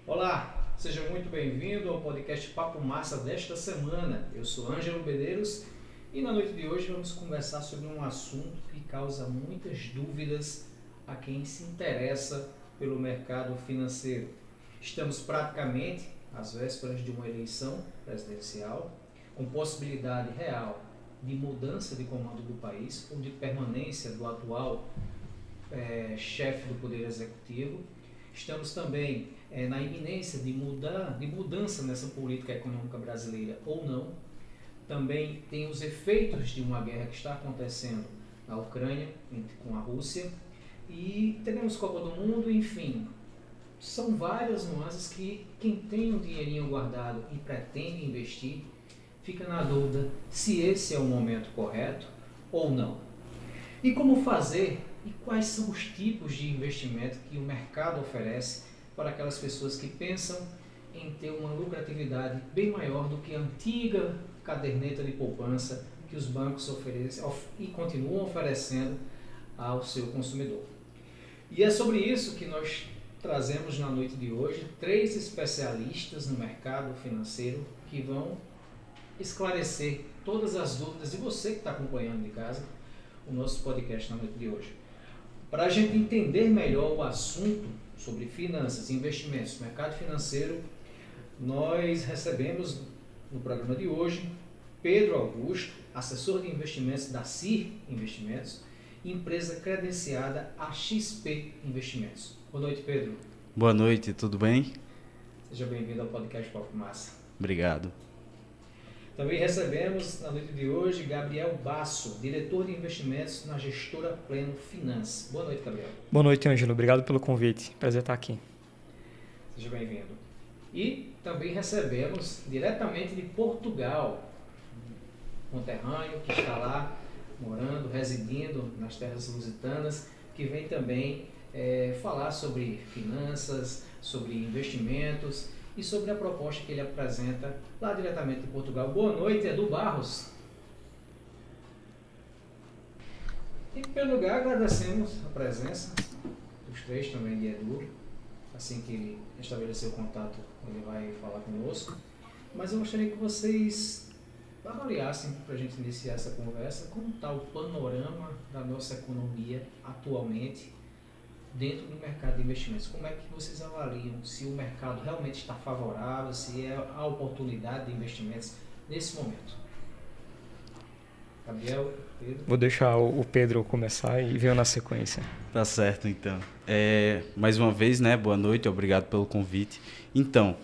Olá, seja muito bem-vindo ao podcast Papo Massa desta semana. Eu sou Ângelo Medeiros e na noite de hoje vamos conversar sobre um assunto que causa muitas dúvidas a quem se interessa pelo mercado financeiro. Estamos praticamente às vésperas de uma eleição presidencial com possibilidade real de mudança de comando do país ou de permanência do atual chefe do Poder Executivo. Estamos também na iminência de mudança nessa política econômica brasileira ou não. Também tem os efeitos de uma guerra que está acontecendo na Ucrânia com a Rússia e teremos Copa do Mundo, enfim. São várias nuances que quem tem um dinheirinho guardado e pretende investir fica na dúvida se esse é o momento correto ou não. E como fazer e quais são os tipos de investimento que o mercado oferece para aquelas pessoas que pensam em ter uma lucratividade bem maior do que a antiga caderneta de poupança que os bancos oferecem e continuam oferecendo ao seu consumidor. E é sobre isso que nós trazemos na noite de hoje 3 especialistas no mercado financeiro que vão esclarecer todas as dúvidas de você que está acompanhando de casa o nosso podcast na noite de hoje. Para a gente entender melhor o assunto sobre finanças, investimentos, mercado financeiro, nós recebemos no programa de hoje Pedro Augusto, assessor de investimentos da CIR Investimentos, empresa credenciada AXP Investimentos. Boa noite, Pedro. Boa noite, tudo bem? Seja bem-vindo ao podcast Papo Massa. Obrigado. Também recebemos na noite de hoje Gabriel Basso, diretor de investimentos na gestora Pleno Finance. Boa noite, Gabriel. Boa noite, Ângelo. Obrigado pelo convite. Prazer estar aqui. Seja bem-vindo. E também recebemos diretamente de Portugal, um conterrâneo que está lá morando, residindo nas terras lusitanas, que vem também falar sobre finanças, sobre investimentos e sobre a proposta que ele apresenta lá diretamente de Portugal. Boa noite, Edu Barros. E, em primeiro lugar, agradecemos a presença dos 3 também de Edu. Assim que ele estabelecer o contato, ele vai falar conosco. Mas eu gostaria que vocês avaliassem, para a gente iniciar essa conversa, como está o panorama da nossa economia atualmente dentro do mercado de investimentos. Como é que vocês avaliam se o mercado realmente está favorável, se há oportunidade de investimentos nesse momento? Gabriel, Pedro? Vou deixar o Pedro começar e venho na sequência. Tá certo, então. Mais uma vez, né? Boa noite, obrigado pelo convite. Então,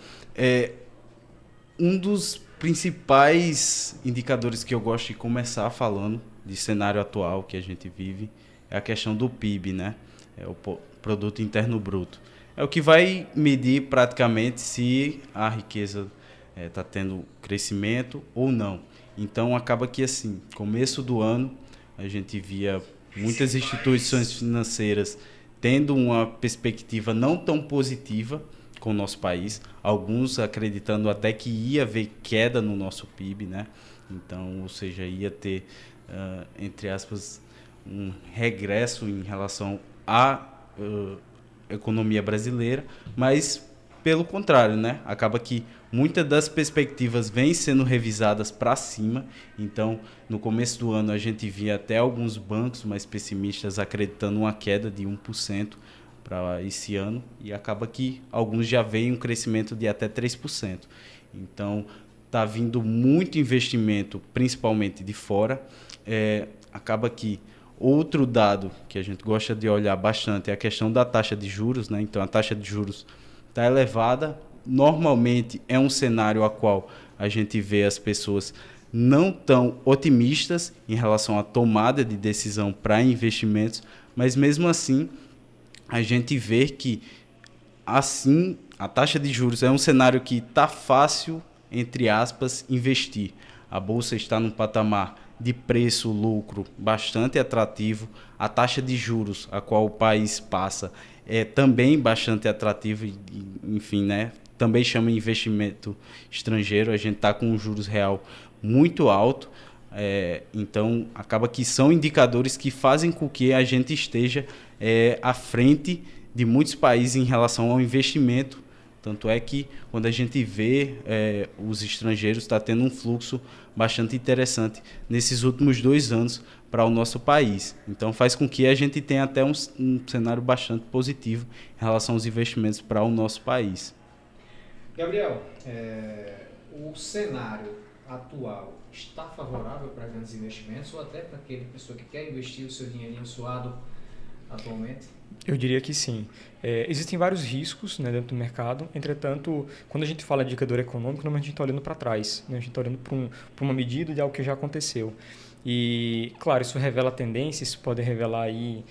um dos principais indicadores que eu gosto de começar falando de cenário atual que a gente vive é a questão do PIB, né? É o Produto Interno Bruto. É o que vai medir praticamente se a riqueza está tendo crescimento ou não. Então, acaba que, assim, começo do ano, a gente via muitas instituições financeiras tendo uma perspectiva não tão positiva com o nosso país, alguns acreditando até que ia haver queda no nosso PIB, né? Então, ou seja, ia ter, entre aspas, um regresso em relação à economia brasileira, mas pelo contrário, né? Acaba que muitas das perspectivas vêm sendo revisadas para cima. Então, no começo do ano, a gente via até alguns bancos mais pessimistas acreditando uma queda de 1% para esse ano, e acaba que alguns já veem um crescimento de até 3%. Então, está vindo muito investimento, principalmente de fora. Acaba que outro dado que a gente gosta de olhar bastante é a questão da taxa de juros, né? Então, a taxa de juros está elevada. Normalmente, é um cenário a qual a gente vê as pessoas não tão otimistas em relação à tomada de decisão para investimentos, mas mesmo assim, a gente vê que assim a taxa de juros é um cenário que está fácil, entre aspas, investir. A bolsa está num patamar de preço-lucro bastante atrativo. A taxa de juros a qual o país passa é também bastante atrativa, enfim, né? Também chama investimento estrangeiro. A gente está com um juros real muito alto. Então, acaba que são indicadores que fazem com que a gente esteja à frente de muitos países em relação ao investimento Tanto é que quando a gente vê os estrangeiros, está tendo um fluxo bastante interessante nesses últimos 2 anos para o nosso país. Então faz com que a gente tenha até um cenário bastante positivo em relação aos investimentos para o nosso país. Gabriel, o cenário atual está favorável para grandes investimentos ou até para aquele pessoa que quer investir o seu dinheirinho suado atualmente? Eu diria que sim. Existem vários riscos, né, dentro do mercado. Entretanto, quando a gente fala de indicador econômico, normalmente a gente está olhando para trás, né? A gente está olhando para uma medida de algo que já aconteceu. E, claro, isso revela tendências, pode revelar aí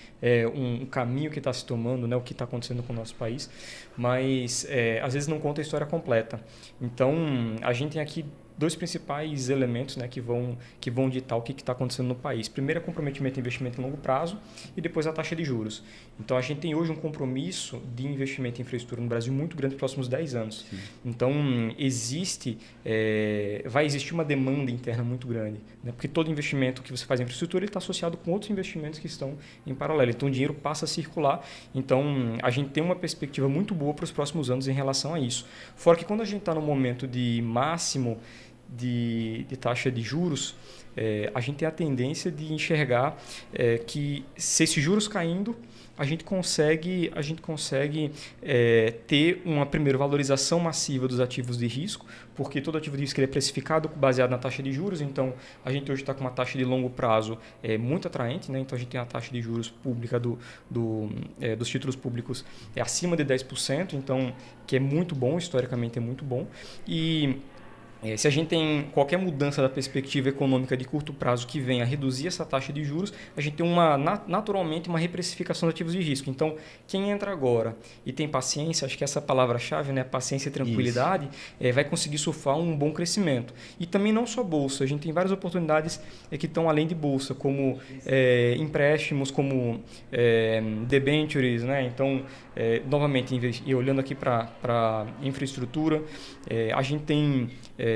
um caminho que está se tomando, né, o que está acontecendo com o nosso país, mas às vezes não conta a história completa. Então, a gente tem aqui 2 principais elementos, né, que vão ditar o que está acontecendo no país. Primeiro é comprometimento em investimento em longo prazo e depois a taxa de juros. Então, a gente tem hoje um compromisso de investimento em infraestrutura no Brasil muito grande nos próximos 10 anos. Sim. Então, vai existir uma demanda interna muito grande, né, porque todo investimento que você faz em infraestrutura está associado com outros investimentos que estão em paralelo. Então, o dinheiro passa a circular. Então, a gente tem uma perspectiva muito boa para os próximos anos em relação a isso. Fora que quando a gente está no momento de máximo de taxa de juros, a gente tem a tendência de enxergar que se esses juros caindo, a gente consegue ter uma primeira valorização massiva dos ativos de risco, porque todo ativo de risco ele é precificado baseado na taxa de juros. Então, a gente hoje está com uma taxa de longo prazo muito atraente, né? Então, a gente tem a taxa de juros pública dos títulos públicos acima de 10%, então, que é muito bom, historicamente é muito bom. E se a gente tem qualquer mudança da perspectiva econômica de curto prazo que venha a reduzir essa taxa de juros, a gente tem naturalmente uma reprecificação de ativos de risco. Então, quem entra agora e tem paciência, acho que essa palavra-chave, né, paciência e tranquilidade, vai conseguir surfar um bom crescimento. E também não só bolsa, a gente tem várias oportunidades que estão além de bolsa, como empréstimos, como debentures, né? Então, novamente, e olhando aqui para infraestrutura, a gente tem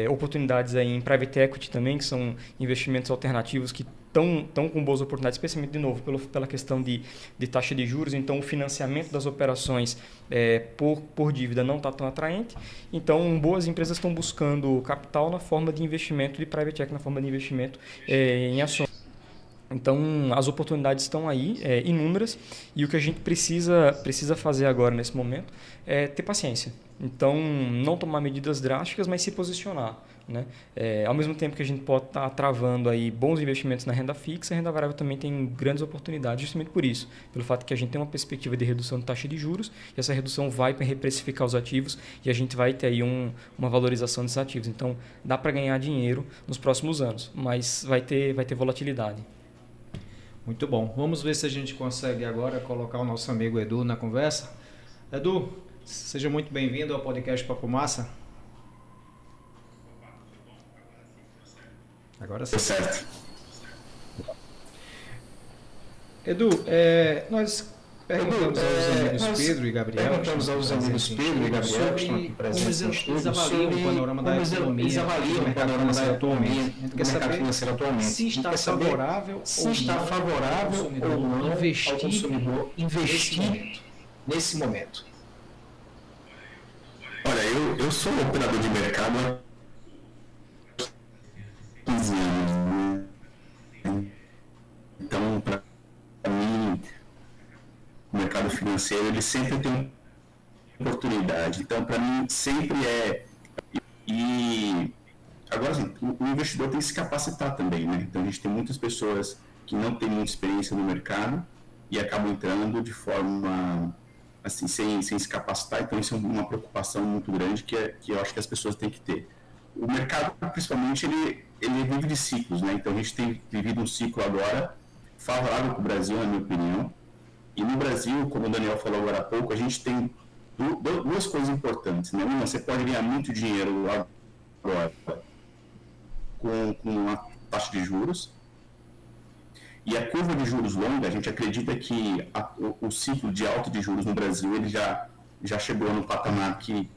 oportunidades aí em private equity também, que são investimentos alternativos que estão com boas oportunidades, especialmente, de novo, pela questão de taxa de juros. Então, o financiamento das operações por dívida não está tão atraente. Então, boas empresas estão buscando capital na forma de investimento de private equity, na forma de investimento em ações. Então, as oportunidades estão aí, inúmeras, e o que a gente precisa fazer agora, nesse momento, é ter paciência. Então, não tomar medidas drásticas, mas se posicionar, né? Ao mesmo tempo que a gente pode estar travando aí bons investimentos na renda fixa, a renda variável também tem grandes oportunidades, justamente por isso, pelo fato que a gente tem uma perspectiva de redução de taxa de juros, e essa redução vai reprecificar os ativos, e a gente vai ter aí uma valorização desses ativos. Então, dá para ganhar dinheiro nos próximos anos, mas vai ter volatilidade. Muito bom. Vamos ver se a gente consegue agora colocar o nosso amigo Edu na conversa. Edu, seja muito bem-vindo ao podcast Papo Massa. Agora sim. Certo. Edu, nós perguntamos aos amigos Pedro e Gabriel, sobre como eles avaliam o panorama da economia, do mercado financeiro atualmente. A gente quer saber se está favorável ou não ao consumidor investir nesse momento. Olha, eu sou um operador de mercado há 15 anos, né? Então, para mim, o mercado financeiro ele sempre tem oportunidade. Então, para mim, sempre é. E agora, assim, o investidor tem que se capacitar também, né? Então, a gente tem muitas pessoas que não têm muita experiência no mercado e acabam entrando de forma assim, sem se capacitar. Então, isso é uma preocupação muito grande que eu acho que as pessoas têm que ter. O mercado, principalmente, ele vive de ciclos, né? Então, a gente tem vivido um ciclo agora favorável para o Brasil, na minha opinião. E no Brasil, como o Daniel falou agora há pouco, a gente tem duas coisas importantes, né? Uma, você pode ganhar muito dinheiro agora com a taxa de juros. E a curva de juros longa, a gente acredita que o ciclo de alta de juros no Brasil ele já chegou no patamar que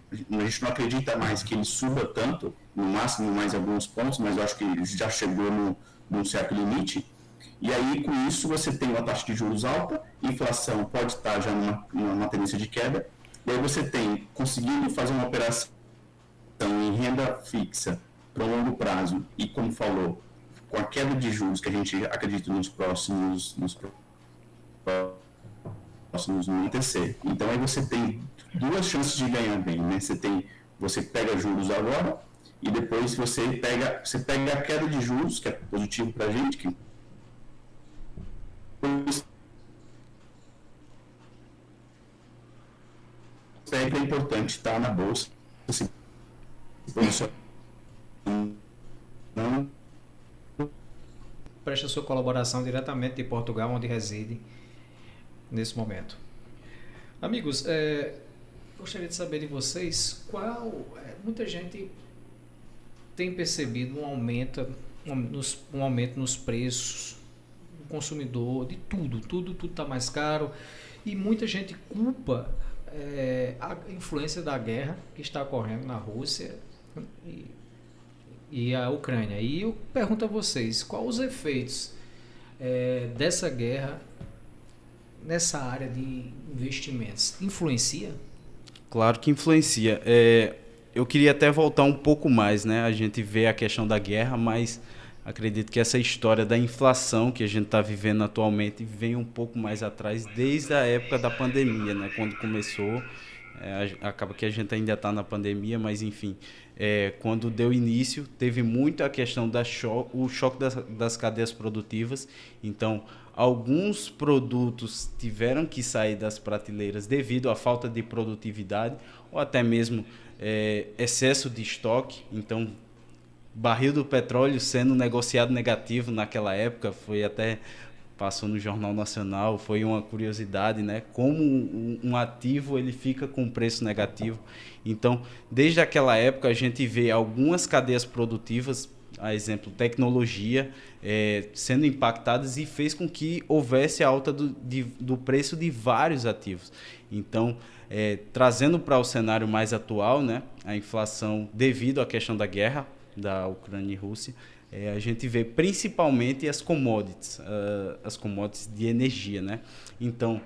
a gente não acredita mais que ele suba tanto, no máximo mais alguns pontos, mas eu acho que já chegou num certo limite. E aí, com isso, você tem uma taxa de juros alta, inflação pode estar já numa tendência de queda, E aí você tem conseguido fazer uma operação em renda fixa para um longo prazo e, como falou, com a queda de juros que a gente acredita nos próximos não acontecer. Então aí você tem duas chances de ganhar bem, né? Você pega juros agora e depois você pega a queda de juros, que é positivo para a gente, que sempre é importante estar na bolsa, se posicionando. Presta sua colaboração diretamente de Portugal, onde reside nesse momento. Amigos, gostaria de saber de vocês muita gente tem percebido um aumento nos preços do consumidor, de tudo está mais caro, e muita gente culpa a influência da guerra que está ocorrendo na Rússia e a Ucrânia. E eu pergunto a vocês, quais os efeitos dessa guerra nessa área de investimentos? Influencia? Claro que influencia. Eu queria até voltar um pouco mais, né? A gente vê a questão da guerra, mas acredito que essa história da inflação que a gente está vivendo atualmente vem um pouco mais atrás, desde a época da pandemia, né? Quando começou, acaba que a gente ainda está na pandemia, mas enfim, quando deu início, teve muito a questão o choque das cadeias produtivas. Então, alguns produtos tiveram que sair das prateleiras devido à falta de produtividade ou até mesmo excesso de estoque. Então, barril do petróleo sendo negociado negativo naquela época, passou no Jornal Nacional, foi uma curiosidade, né? Como um ativo ele fica com preço negativo. Então, desde aquela época, a gente vê algumas cadeias produtivas, a exemplo, tecnologia, sendo impactadas, e fez com que houvesse a alta do preço de vários ativos. Então, trazendo para o cenário mais atual, né, a inflação devido à questão da guerra da Ucrânia e Rússia, a gente vê principalmente as commodities de energia, né? Então,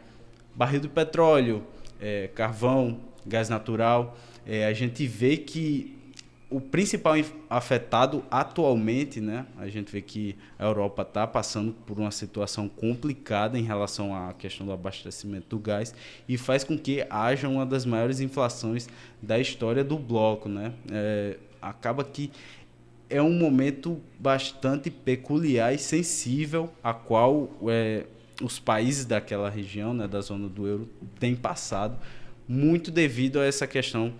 barril do petróleo, carvão, gás natural, a gente vê que o principal afetado atualmente, né? A gente vê que a Europa está passando por uma situação complicada em relação à questão do abastecimento do gás, e faz com que haja uma das maiores inflações da história do bloco, né? Acaba que é um momento bastante peculiar e sensível a qual os países daquela região, né, da zona do euro, têm passado, muito devido a essa questão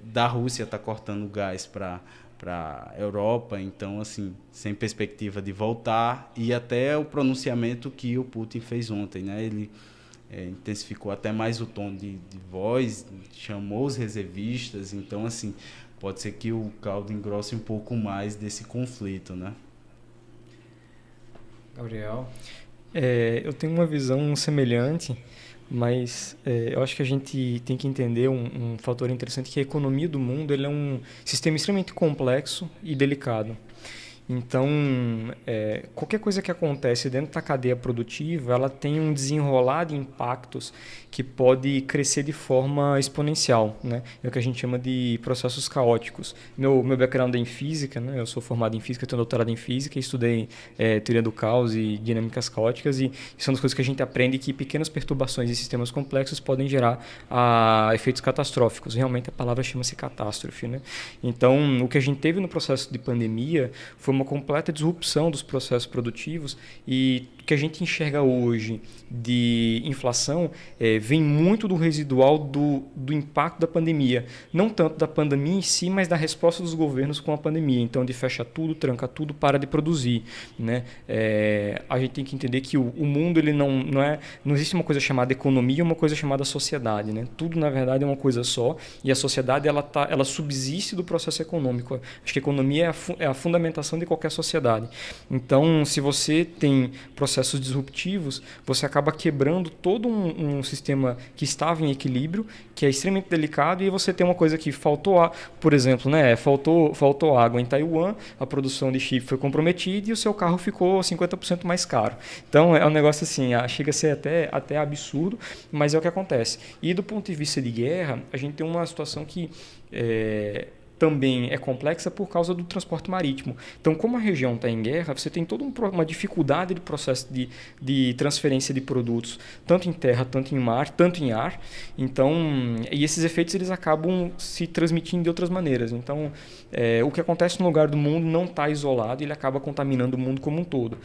da Rússia estar cortando gás para a Europa. Então, assim, sem perspectiva de voltar, e até o pronunciamento que o Putin fez ontem, né? Ele intensificou até mais o tom de voz, chamou os reservistas. Então, assim, pode ser que o caldo engrosse um pouco mais desse conflito, né? Gabriel? Eu tenho uma visão semelhante, mas eu acho que a gente tem que entender um fator interessante, que a economia do mundo ele é um sistema extremamente complexo e delicado. Então, qualquer coisa que acontece dentro da cadeia produtiva, ela tem um desenrolar de impactos que pode crescer de forma exponencial, né? É o que a gente chama de processos caóticos. Meu background é em física, né? Eu sou formado em física, tenho doutorado em física, e estudei teoria do caos e dinâmicas caóticas, e são das coisas que a gente aprende, que pequenas perturbações em sistemas complexos podem gerar efeitos catastróficos. Realmente a palavra chama-se catástrofe, né? Então, o que a gente teve no processo de pandemia foi uma completa disrupção dos processos produtivos, e o que a gente enxerga hoje de inflação vem muito do residual do impacto da pandemia. Não tanto da pandemia em si, mas da resposta dos governos com a pandemia. Então, de fecha tudo, tranca tudo, para de produzir, né? A gente tem que entender que o mundo ele não existe uma coisa chamada economia e uma coisa chamada sociedade, né? Tudo, na verdade, é uma coisa só, e a sociedade ela subsiste do processo econômico. Acho que a economia é a fundamentação de qualquer sociedade. Então, se você tem processos disruptivos, você acaba quebrando todo um sistema que estava em equilíbrio, que é extremamente delicado, e você tem uma coisa que faltou, por exemplo, né, faltou água em Taiwan, a produção de chip foi comprometida e o seu carro ficou 50% mais caro. Então, é um negócio assim, chega a ser até absurdo, mas é o que acontece. E do ponto de vista de guerra, a gente tem uma situação que também é complexa por causa do transporte marítimo. Então, como a região está em guerra, você tem toda uma dificuldade de processo de transferência de produtos, tanto em terra, tanto em mar, tanto em ar. Então, e esses efeitos eles acabam se transmitindo de outras maneiras. Então, o que acontece no lugar do mundo não está isolado, ele acaba contaminando o mundo como um todo.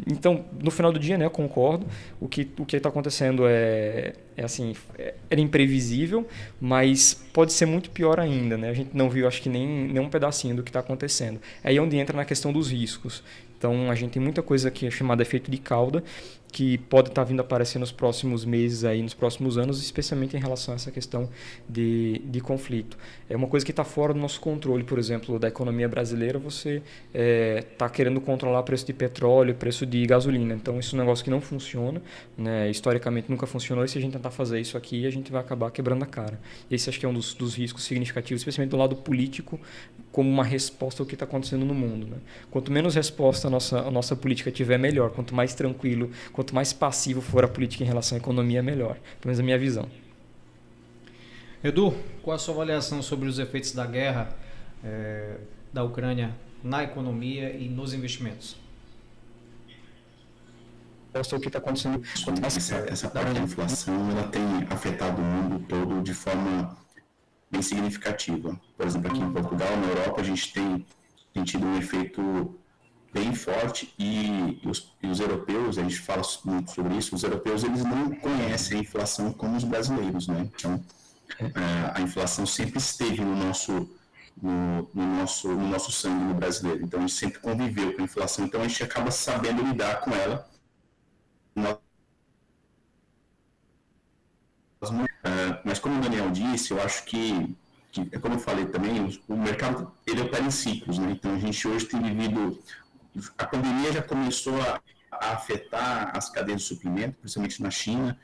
Então, no final do dia, né, eu concordo. O que está acontecendo era imprevisível, mas pode ser muito pior ainda, né? A gente não viu, acho que nem um pedacinho do que está acontecendo. É aí onde entra na questão dos riscos. Então, a gente tem muita coisa que é chamada efeito de cauda, que pode estar vindo a aparecer nos próximos meses, aí, nos próximos anos, especialmente em relação a essa questão de conflito. É uma coisa que está fora do nosso controle, por exemplo, da economia brasileira, você está querendo controlar o preço de petróleo, preço de gasolina. Então, isso é um negócio que não funciona, né? Historicamente nunca funcionou, e se a gente tentar fazer isso aqui, a gente vai acabar quebrando a cara. Esse acho que é um dos riscos significativos, especialmente do lado político, como uma resposta ao que está acontecendo no mundo, né? Quanto menos resposta a nossa política tiver, melhor. Quanto mais tranquilo, quanto mais passivo for a política em relação à economia, melhor. Pelo menos a minha visão. Edu, qual a sua avaliação sobre os efeitos da guerra da Ucrânia na economia e nos investimentos? O que está acontecendo? Essa parte da inflação ela tem afetado o mundo todo de forma bem significativa. Por exemplo, aqui em Portugal, na Europa, a gente tem tido um efeito bem forte e os europeus, a gente fala muito sobre isso, os europeus eles não conhecem a inflação como os brasileiros, né? Então, a inflação sempre esteve no nosso sangue no brasileiro. Então, a gente sempre conviveu com a inflação, então a gente acaba sabendo lidar com ela. Mas como o Daniel disse, eu acho que como eu falei também, o mercado ele opera em ciclos, né? Então a gente hoje tem vivido, a pandemia já começou a afetar as cadeias de suprimento, principalmente na China.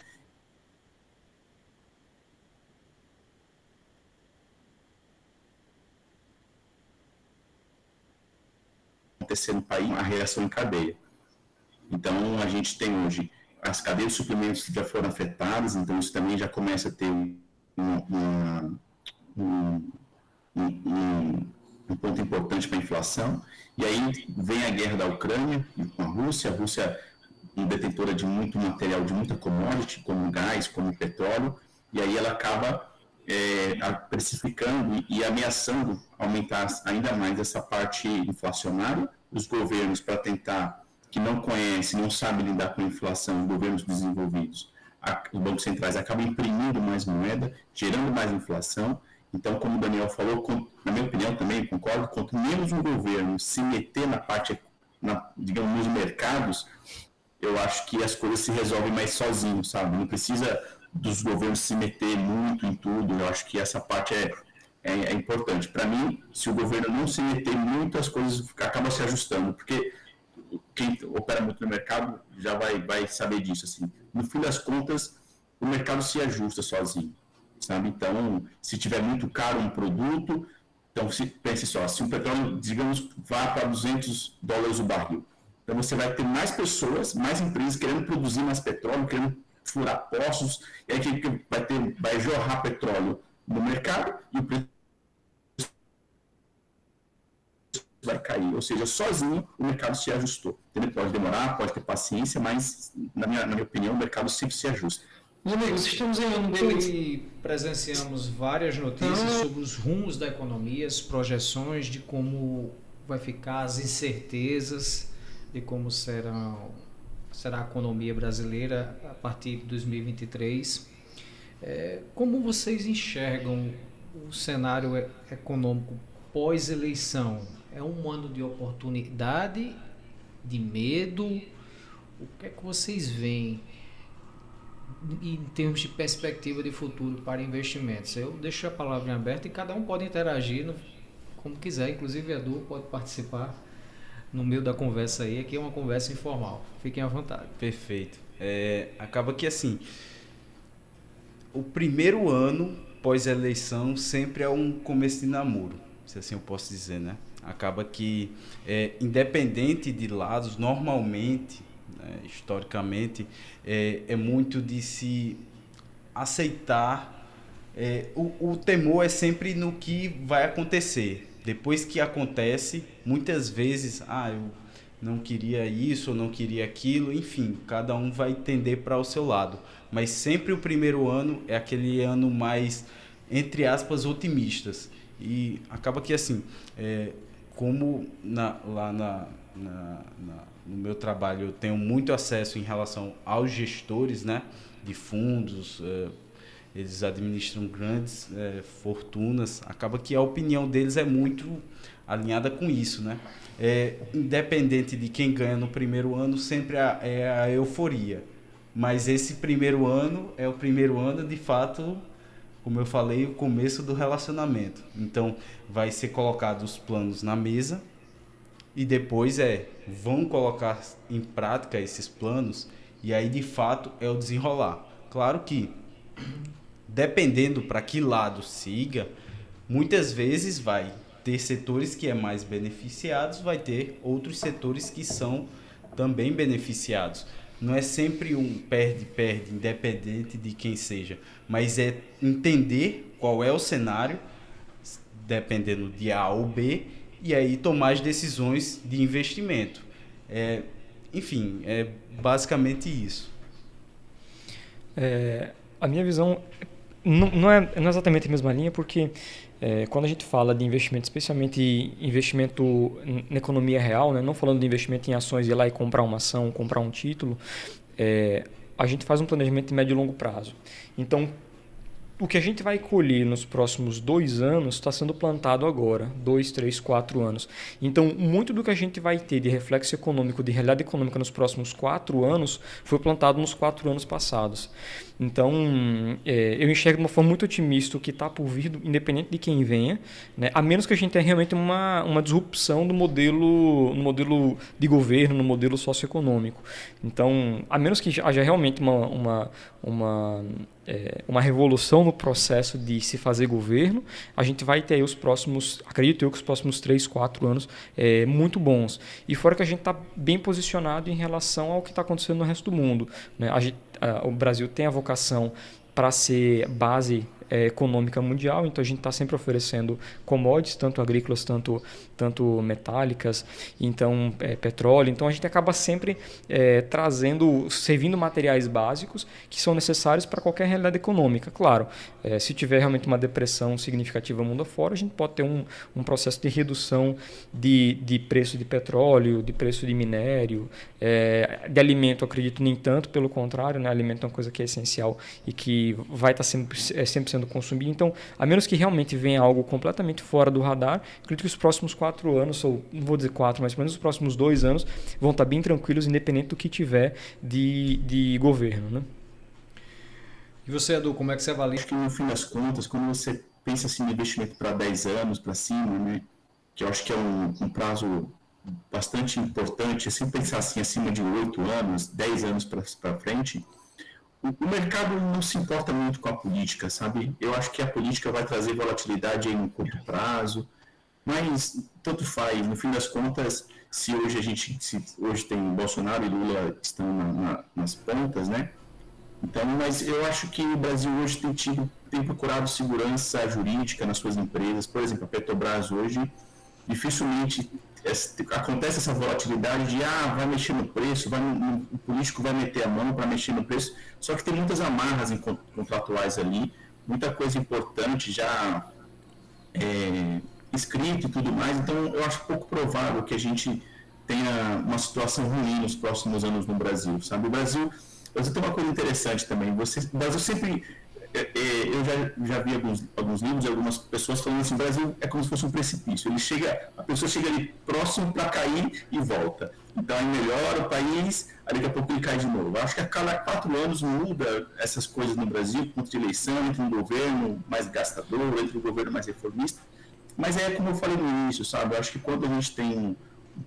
Acontecendo no país a reação em cadeia. Então a gente tem hoje as cadeias de suprimentos que já foram afetadas, então isso também já começa a ter um ponto importante para a inflação. E aí vem a guerra da Ucrânia com a Rússia é detentora de muito material, de muita commodity, como gás, como petróleo, e aí ela acaba precificando e ameaçando aumentar ainda mais essa parte inflacionária. Os governos, para tentar, que não conhecem, não sabem lidar com a inflação, os governos desenvolvidos, os bancos centrais acabam imprimindo mais moeda, gerando mais inflação. Então, como o Daniel falou, na minha opinião também, concordo, quanto menos um governo se meter na parte, digamos, nos mercados, eu acho que as coisas se resolvem mais sozinhos, sabe? Não precisa dos governos se meter muito em tudo, eu acho que essa parte é importante. Para mim, se o governo não se meter muito, as coisas acabam se ajustando, porque quem opera muito no mercado já vai saber disso, assim. No fim das contas, o mercado se ajusta sozinho, sabe? Então, se tiver muito caro um produto, então pense só, se o petróleo, digamos, vá para $200 o barril, então você vai ter mais pessoas, mais empresas querendo produzir mais petróleo, querendo furar poços, e aí vai jorrar petróleo no mercado e o preço vai cair, ou seja, sozinho o mercado se ajustou. Ele pode demorar, pode ter paciência, mas na minha opinião o mercado sempre se ajusta. Meus amigos, estamos em ano e presenciamos várias notícias sobre os rumos da economia, as projeções de como vai ficar, as incertezas de como será a economia brasileira a partir de 2023. Como vocês enxergam o cenário econômico pós-eleição? É um ano de oportunidade, de medo? O que é que vocês veem em termos de perspectiva de futuro para investimentos? Eu deixo a palavra em aberto e cada um pode interagir como quiser, inclusive Edu pode participar no meio da conversa aí, que é uma conversa informal. Fiquem à vontade. Perfeito. Acaba que assim, o primeiro ano pós-eleição sempre é um começo de namoro, se assim eu posso dizer, né? Acaba que, independente de lados, normalmente, né, historicamente, é muito de se aceitar. O temor é sempre no que vai acontecer. Depois que acontece, muitas vezes, eu não queria isso, eu não queria aquilo, enfim, cada um vai tender para o seu lado. Mas sempre o primeiro ano é aquele ano mais, entre aspas, otimistas. E acaba que assim, como lá no meu trabalho eu tenho muito acesso em relação aos gestores, né, de fundos, eles administram grandes fortunas, acaba que a opinião deles é muito alinhada com isso, né? Independente de quem ganha no primeiro ano, sempre é a euforia. Mas esse primeiro ano é o primeiro ano, de fato, como eu falei, o começo do relacionamento. Então, vai ser colocado os planos na mesa e depois vão colocar em prática esses planos e aí, de fato, é o desenrolar. Claro que, dependendo para que lado siga, muitas vezes vai ter setores que é mais beneficiados, vai ter outros setores que são também beneficiados. Não é sempre um perde-perde, independente de quem seja, mas é entender qual é o cenário, dependendo de A ou B, e aí tomar as decisões de investimento. Enfim, é basicamente isso. A minha visão não é exatamente a mesma linha, porque quando a gente fala de investimento, especialmente investimento na economia real, né, não falando de investimento em ações, ir lá e comprar uma ação, comprar um título, a gente faz um planejamento de médio e longo prazo. Então, o que a gente vai colher nos próximos 2 anos está sendo plantado agora, 2, 3, 4 anos. Então, muito do que a gente vai ter de reflexo econômico, de realidade econômica nos próximos 4 anos, foi plantado nos 4 anos passados. Então, eu enxergo de uma forma muito otimista o que está por vir, independente de quem venha, né? A menos que a gente tenha realmente uma disrupção no modelo de governo, no modelo socioeconômico. Então, a menos que haja realmente uma revolução no processo de se fazer governo, a gente vai ter aí acredito eu que os próximos 3, 4 anos muito bons. E fora que a gente está bem posicionado em relação ao que está acontecendo no resto do mundo, né? O Brasil tem a vocação para ser base econômica mundial, então a gente está sempre oferecendo commodities, tanto agrícolas, tanto metálicas, então petróleo, então a gente acaba sempre servindo materiais básicos que são necessários para qualquer realidade econômica. Claro, se tiver realmente uma depressão significativa mundo afora, a gente pode ter um processo de redução de preço de petróleo, de preço de minério, de alimento, acredito nem tanto, pelo contrário, né? Alimento é uma coisa que é essencial e que vai estar sempre sendo consumido. Então, a menos que realmente venha algo completamente fora do radar, acredito que os próximos 4 anos, ou não vou dizer 4, mas pelo menos os próximos 2 anos, vão estar bem tranquilos, independente do que tiver de governo, né? E você, Edu, como é que você avalia? Acho que no fim das contas, quando você pensa assim, em investimento para 10 anos para cima, né, que eu acho que é um prazo bastante importante, assim, pensar assim, acima de 8 anos, 10 anos para frente, o mercado não se importa muito com a política, sabe? Eu acho que a política vai trazer volatilidade aí no curto prazo, mas tanto faz. No fim das contas, se hoje tem Bolsonaro e Lula estão nas pontas, né? Então, mas eu acho que o Brasil hoje tem procurado segurança jurídica nas suas empresas. Por exemplo, a Petrobras hoje dificilmente acontece essa volatilidade de vai mexer no preço, o político vai meter a mão para mexer no preço, só que tem muitas amarras contratuais ali, muita coisa importante já escrita e tudo mais, então eu acho pouco provável que a gente tenha uma situação ruim nos próximos anos no Brasil, sabe? O Brasil tem uma coisa interessante também, o Brasil sempre... Eu já vi alguns livros e algumas pessoas falando assim, o Brasil é como se fosse um precipício. A pessoa chega ali próximo para cair e volta. Então aí melhora o país, aí daqui a pouco ele cai de novo. Eu acho que a cada 4 anos muda essas coisas no Brasil, entre eleição, entre um governo mais gastador, entre um governo mais reformista. Mas como eu falei no início, sabe? Eu acho que quando a gente tem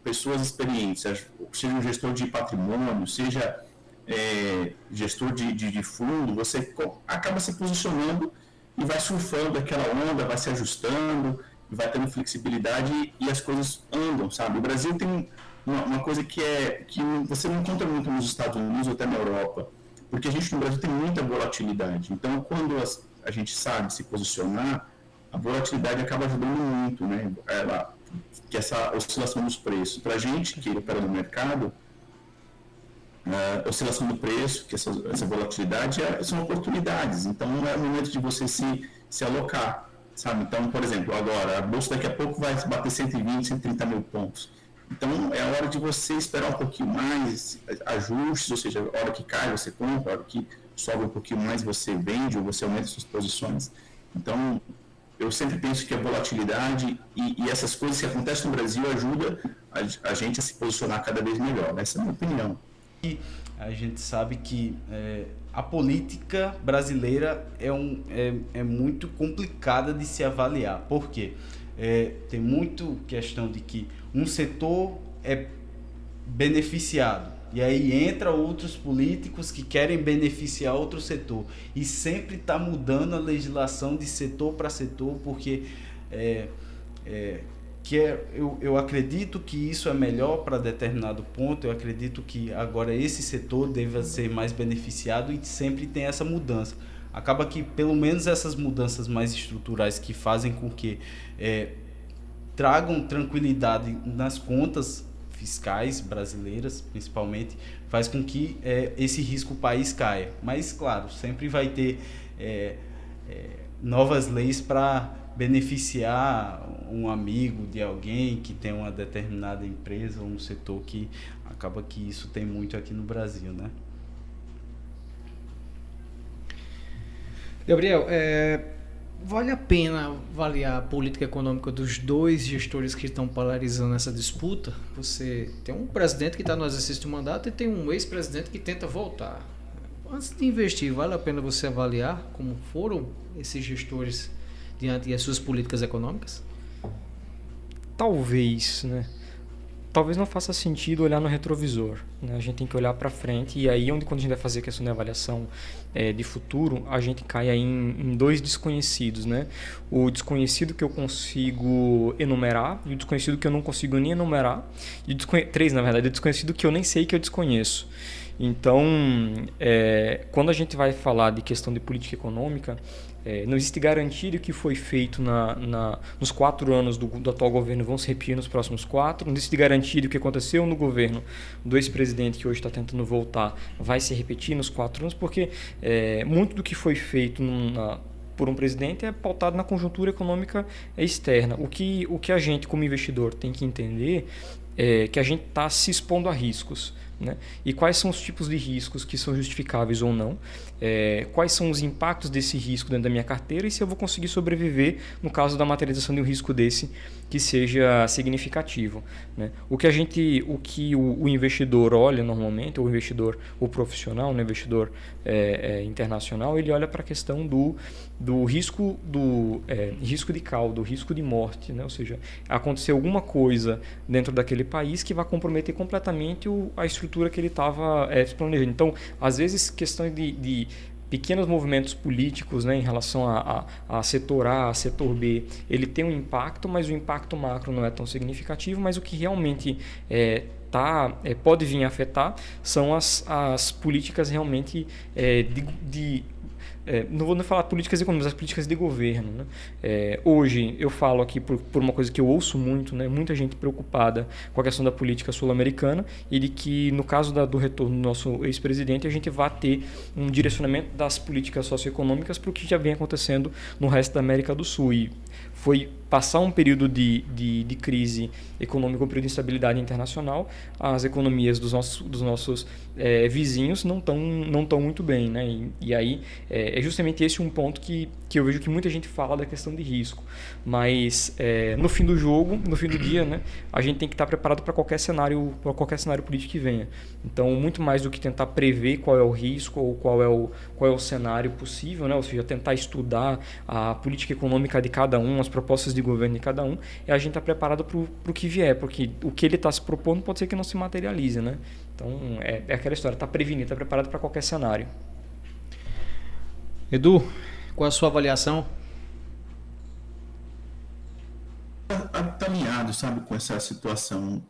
pessoas experientes, seja um gestor de patrimônio, seja gestor de fundo, você acaba se posicionando e vai surfando aquela onda, vai se ajustando, vai tendo flexibilidade e as coisas andam, sabe? O Brasil tem uma coisa que você não encontra muito nos Estados Unidos ou até na Europa, porque a gente no Brasil tem muita volatilidade. Então, quando a gente sabe se posicionar, a volatilidade acaba ajudando muito, né? Que essa oscilação dos preços. Para a gente que opera no mercado, oscilação do preço, que essa volatilidade são oportunidades. Então, não é o momento de você se alocar, sabe? Então, por exemplo, agora, a bolsa daqui a pouco vai bater 120, 130 mil pontos. Então, é a hora de você esperar um pouquinho mais, ajustes, ou seja, a hora que cai você compra, a hora que sobe um pouquinho mais você vende ou você aumenta suas posições. Então, eu sempre penso que a volatilidade e essas coisas que acontecem no Brasil ajudam a gente a se posicionar cada vez melhor. Essa é a minha opinião. E a gente sabe que a política brasileira é muito complicada de se avaliar. Por quê? Tem muito questão de que um setor é beneficiado e aí entra outros políticos que querem beneficiar outro setor e sempre está mudando a legislação de setor para setor, porque eu acredito que isso é melhor para determinado ponto. Eu acredito que agora esse setor deva ser mais beneficiado e sempre tem essa mudança. Acaba que pelo menos essas mudanças mais estruturais que fazem com que tragam tranquilidade nas contas fiscais brasileiras, principalmente, faz com que esse risco país caia. Mas, claro, sempre vai ter novas leis para beneficiar um amigo de alguém que tem uma determinada empresa ou um setor, que acaba que isso tem muito aqui no Brasil, né? Gabriel, vale a pena avaliar a política econômica dos dois gestores que estão polarizando essa disputa? Você tem um presidente que está no exercício de mandato e tem um ex-presidente que tenta voltar. Antes de investir, vale a pena você avaliar como foram esses gestores diante das suas políticas econômicas? Talvez, né? Talvez não faça sentido olhar no retrovisor, né? A gente tem que olhar para frente, e aí quando a gente vai fazer a questão de avaliação de futuro, a gente cai aí em dois desconhecidos, né? O desconhecido que eu consigo enumerar e o desconhecido que eu não consigo nem enumerar, e três, na verdade, o desconhecido que eu nem sei que eu desconheço. Então, quando a gente vai falar de questão de política econômica, não existe garantia de que foi feito nos 4 anos do atual governo vão se repetir nos próximos 4. Não existe garantia de que o que aconteceu no governo do ex-presidente, que hoje está tentando voltar, vai se repetir nos 4 anos, porque muito do que foi feito por um presidente é pautado na conjuntura econômica externa. O que a gente, como investidor, tem que entender é que a gente está se expondo a riscos, né? E quais são os tipos de riscos que são justificáveis ou não, quais são os impactos desse risco dentro da minha carteira e se eu vou conseguir sobreviver no caso da materialização de um risco desse que seja significativo, né? O que o investidor olha normalmente, o investidor, o profissional, o investidor internacional, ele olha para a questão do risco risco de cauda, risco de morte, né? Ou seja, acontecer alguma coisa dentro daquele país que vai comprometer completamente a estrutura que ele estava planejando. Então, às vezes, questão de pequenos movimentos políticos, né, em relação a setor A, a setor B, ele tem um impacto, mas o impacto macro não é tão significativo, mas o que realmente pode vir a afetar são as políticas realmente não vou nem falar políticas econômicas, as políticas de governo, né? Hoje eu falo aqui por uma coisa que eu ouço muito, né? Muita gente preocupada com a questão da política sul-americana e de que no caso do retorno do nosso ex-presidente a gente vai ter um direcionamento das políticas socioeconômicas para o que já vem acontecendo no resto da América do Sul. E foi passar um período de crise econômica, um período de instabilidade internacional, as economias dos nossos vizinhos não estão muito bem, né? E aí é justamente esse um ponto que eu vejo que muita gente fala da questão de risco, mas no fim do jogo, no fim do dia, né, a gente tem que estar preparado para qualquer cenário político que venha. Então, muito mais do que tentar prever qual é o risco ou qual é o cenário possível, né? Ou seja, tentar estudar a política econômica de cada um, as propostas de governo de cada um, e a gente está preparado para o que vier, porque o que ele está se propondo pode ser que não se materialize, né? Então, é aquela história, está prevenido, está preparado para qualquer cenário. Edu, qual a sua avaliação? Tá alinhado, sabe, com essa situação.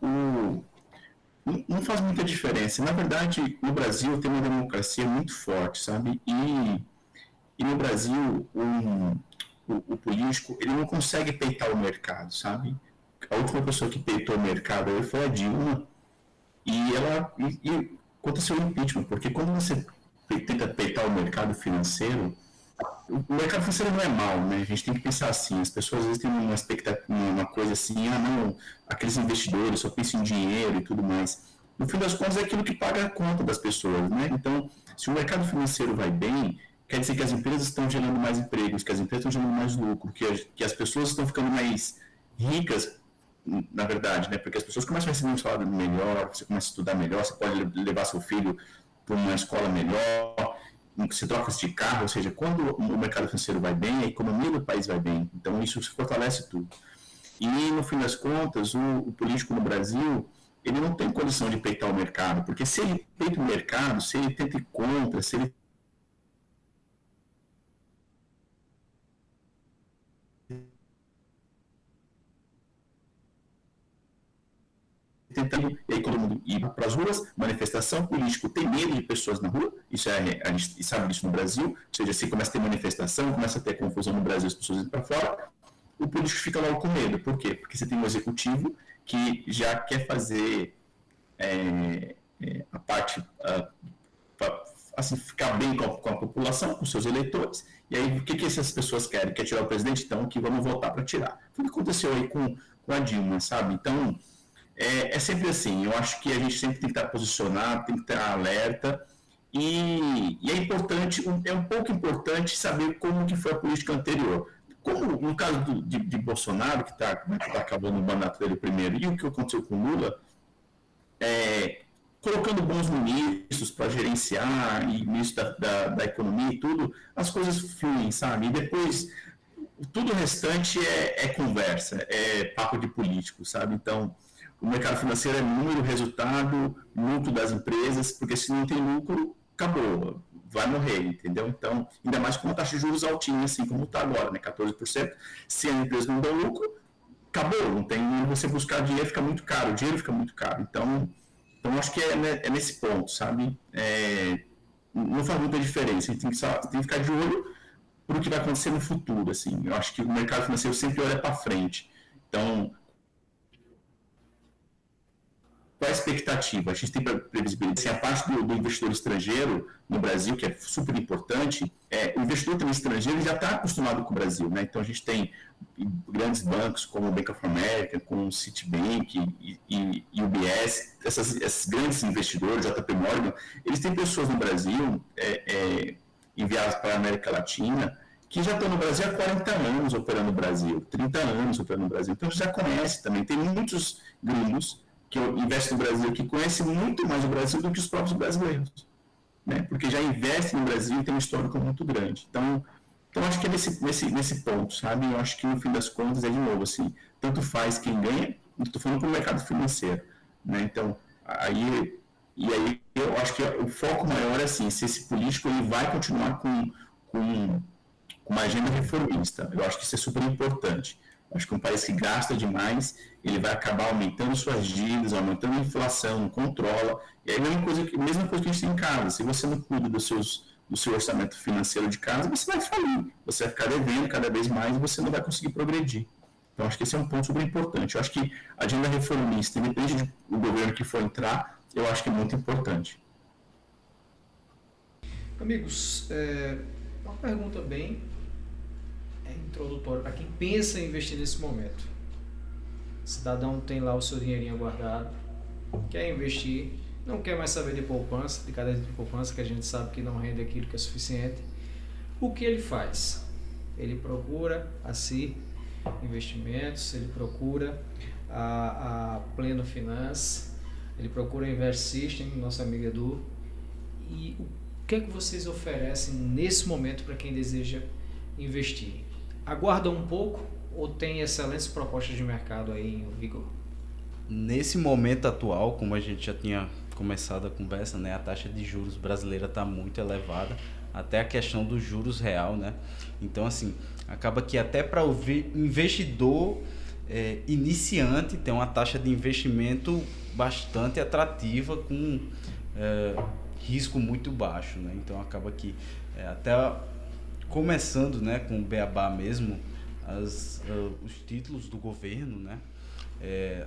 Não faz muita diferença. Na verdade, no Brasil tem uma democracia muito forte, sabe? E no Brasil, o político, ele não consegue peitar o mercado, sabe? A última pessoa que peitou o mercado aí foi a Dilma. E aconteceu o impeachment, porque quando você tenta peitar o mercado financeiro, o mercado financeiro não é mau, né? A gente tem que pensar assim, as pessoas às vezes têm uma expectativa, uma coisa assim, não, aqueles investidores só pensam em dinheiro e tudo mais. No fim das contas é aquilo que paga a conta das pessoas, né? Então, se o mercado financeiro vai bem, quer dizer que as empresas estão gerando mais empregos, que as empresas estão gerando mais lucro, que as pessoas estão ficando mais ricas, na verdade, né? Porque as pessoas começam a receber um salário melhor, você começa a estudar melhor, você pode levar seu filho para uma escola melhor, você troca de carro, ou seja, quando o mercado financeiro vai bem, a economia do país vai bem. Então, isso fortalece tudo. E, no fim das contas, o político no Brasil, ele não tem condição de peitar o mercado, porque se ele peita o mercado, se ele tenta ir contra, se ele tentando, e aí todo mundo ir para as ruas, manifestação, político tem medo de pessoas na rua, isso a gente sabe disso no Brasil, ou seja, se começa a ter manifestação, começa a ter confusão no Brasil, as pessoas indo para fora, o político fica logo com medo. Por quê? Porque você tem um executivo que já quer fazer a parte, assim, ficar bem com a população, com seus eleitores, e aí o que essas pessoas querem? Quer tirar o presidente? Então, que vamos votar para tirar. Foi o que aconteceu aí com a Dilma, sabe? Então, é sempre assim, eu acho que a gente sempre tem que estar posicionado, tem que estar alerta, e é importante, é um pouco importante saber como que foi a política anterior. Como no caso de Bolsonaro, que está acabando o mandato dele primeiro, e o que aconteceu com Lula, colocando bons ministros para gerenciar, e ministro da economia e tudo, as coisas fluem, sabe? E depois, tudo o restante é conversa, é papo de político, sabe? Então, o mercado financeiro é número, resultado, lucro das empresas, porque se não tem lucro, acabou, vai morrer, entendeu? Então, ainda mais com uma taxa de juros altinha, assim como está agora, né? 14%. Se a empresa não dá lucro, acabou, não tem você buscar dinheiro, fica muito caro, o dinheiro fica muito caro. Então acho que é nesse ponto, sabe? Não faz muita diferença, a gente tem que ficar de olho para o que vai acontecer no futuro, assim. Eu acho que o mercado financeiro sempre olha para frente. Então, qual a expectativa? A gente tem previsibilidade. Assim, a parte do investidor estrangeiro no Brasil, que é super importante, o investidor também estrangeiro já está acostumado com o Brasil, né? Então a gente tem grandes bancos como o Bank of America, como o Citibank e UBS, esses grandes investidores, JP Morgan, eles têm pessoas no Brasil enviadas para a América Latina que já estão no Brasil há 40 anos operando no Brasil, 30 anos operando no Brasil. Então já conhece também. Tem muitos gringos que investem no Brasil, que conhecem muito mais o Brasil do que os próprios brasileiros, né? Porque já investem no Brasil e tem um histórico muito grande. Então acho que é nesse ponto, sabe? Eu acho que no fim das contas é de novo assim, tanto faz quem ganha, estou falando para o mercado financeiro, né? Então, aí eu acho que o foco maior é assim, se esse político ele vai continuar com uma agenda reformista. Eu acho que isso é super importante. Acho que um país que gasta demais, ele vai acabar aumentando suas dívidas, aumentando a inflação, não controla. E aí a mesma coisa que a gente tem em casa. Se você não cuida do seu orçamento financeiro de casa, você vai falir. Você vai ficar devendo cada vez mais e você não vai conseguir progredir. Então, acho que esse é um ponto super importante. Eu acho que a agenda reformista, independente do governo que for entrar, eu acho que é muito importante. Amigos, uma pergunta bem introdutória para quem pensa em investir nesse momento. O cidadão tem lá o seu dinheirinho guardado, quer investir, não quer mais saber de poupança, de caderneta de poupança, que a gente sabe que não rende aquilo que é suficiente. O que ele faz? Ele procura a CI Investimentos, ele procura a Pleno Finance, ele procura a Invest System, nosso amigo Edu. E o que é que vocês oferecem nesse momento para quem deseja investir? Aguarda um pouco ou tem excelentes propostas de mercado aí em vigor? Nesse momento atual, como a gente já tinha começado a conversa, né, a taxa de juros brasileira está muito elevada, até a questão dos juros real, né? Então, assim, acaba que até para o investidor iniciante tem uma taxa de investimento bastante atrativa com risco muito baixo, né? Então, acaba que até começando, né, com o beabá mesmo, os títulos do governo, né,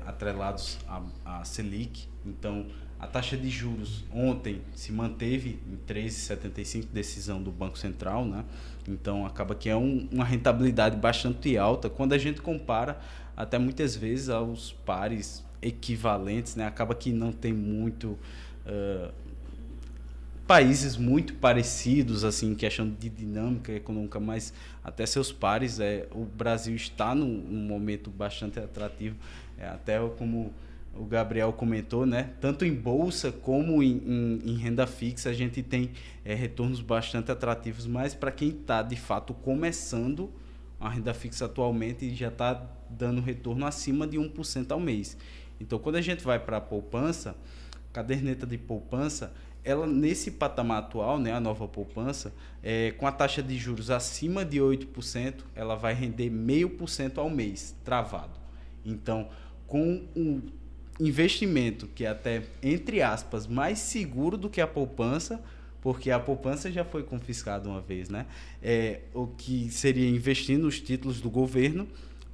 atrelados à Selic. Então, a taxa de juros ontem se manteve em 3,75, decisão do Banco Central, né? Então, acaba que é uma rentabilidade bastante alta quando a gente compara até muitas vezes aos pares equivalentes, né? Acaba que não tem muito países muito parecidos assim em questão de dinâmica econômica, mas até seus pares, o Brasil está num momento bastante atrativo, até como o Gabriel comentou, né? Tanto em bolsa como em renda fixa a gente tem retornos bastante atrativos, mas para quem está de fato começando a renda fixa atualmente já está dando retorno acima de 1% ao mês. Então, quando a gente vai para a poupança, caderneta de poupança, ela nesse patamar atual, né, a nova poupança, com a taxa de juros acima de 8%, ela vai render 0,5% ao mês, travado. Então, com um investimento que é até, entre aspas, mais seguro do que a poupança, porque a poupança já foi confiscada uma vez, né? O que seria investir nos títulos do governo,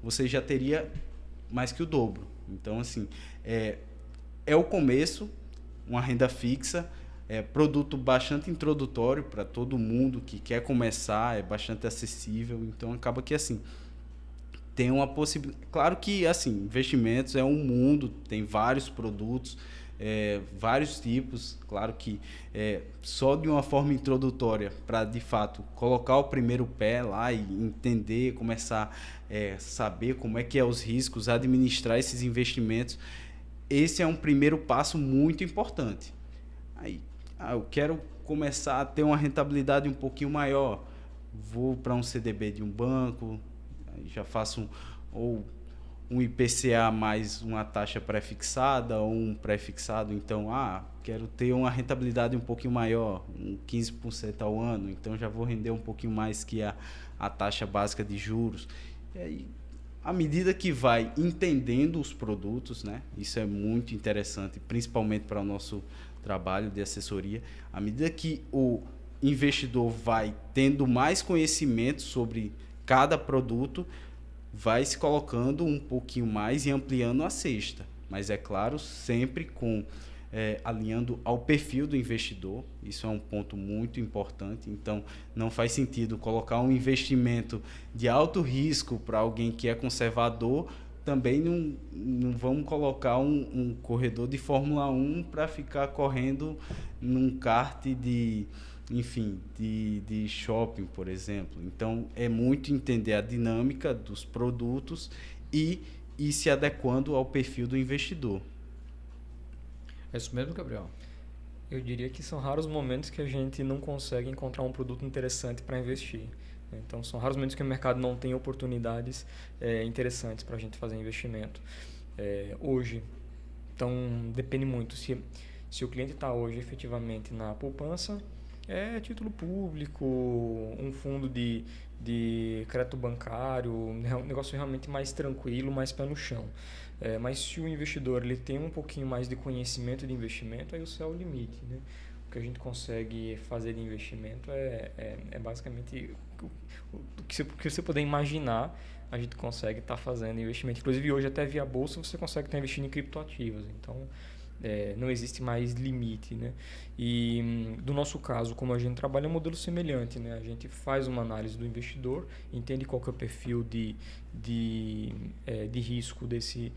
você já teria mais que o dobro. Então, assim, é o começo, uma renda fixa, produto bastante introdutório para todo mundo que quer começar, é bastante acessível, então acaba que assim tem uma possibilidade. Claro que assim, investimentos é um mundo, tem vários produtos, vários tipos, claro que só de uma forma introdutória para de fato colocar o primeiro pé lá e entender, começar a saber como é que é os riscos, administrar esses investimentos, esse é um primeiro passo muito importante. Aí, eu quero começar a ter uma rentabilidade um pouquinho maior, vou para um CDB de um banco, aí já faço um IPCA mais uma taxa pré-fixada ou um pré-fixado, então quero ter uma rentabilidade um pouquinho maior, 15% ao ano, então já vou render um pouquinho mais que a taxa básica de juros. E aí, à medida que vai entendendo os produtos, né, isso é muito interessante, principalmente para o nosso trabalho de assessoria, à medida que o investidor vai tendo mais conhecimento sobre cada produto, vai se colocando um pouquinho mais e ampliando a cesta. Mas é claro, sempre alinhando ao perfil do investidor, isso é um ponto muito importante. Então, não faz sentido colocar um investimento de alto risco para alguém que é conservador. Também não vamos colocar um corredor de Fórmula 1 para ficar correndo num kart de shopping, por exemplo. Então, é muito entender a dinâmica dos produtos e ir se adequando ao perfil do investidor. É isso mesmo, Gabriel? Eu diria que são raros momentos que a gente não consegue encontrar um produto interessante para investir. Então, são raros momentos que o mercado não tem oportunidades interessantes para a gente fazer investimento. Hoje, então, depende muito. Se o cliente está hoje efetivamente na poupança, título público, um fundo de crédito bancário, um negócio realmente mais tranquilo, mais pé no chão. Mas se o investidor ele tem um pouquinho mais de conhecimento de investimento, aí o céu é o limite, né? O que a gente consegue fazer de investimento é basicamente o que você puder imaginar, a gente consegue estar fazendo investimento. Inclusive hoje até via bolsa você consegue estar investindo em criptoativos, então não existe mais limite, né? E do nosso caso, como a gente trabalha, é um modelo semelhante, né? A gente faz uma análise do investidor, entende qual que é o perfil de risco desse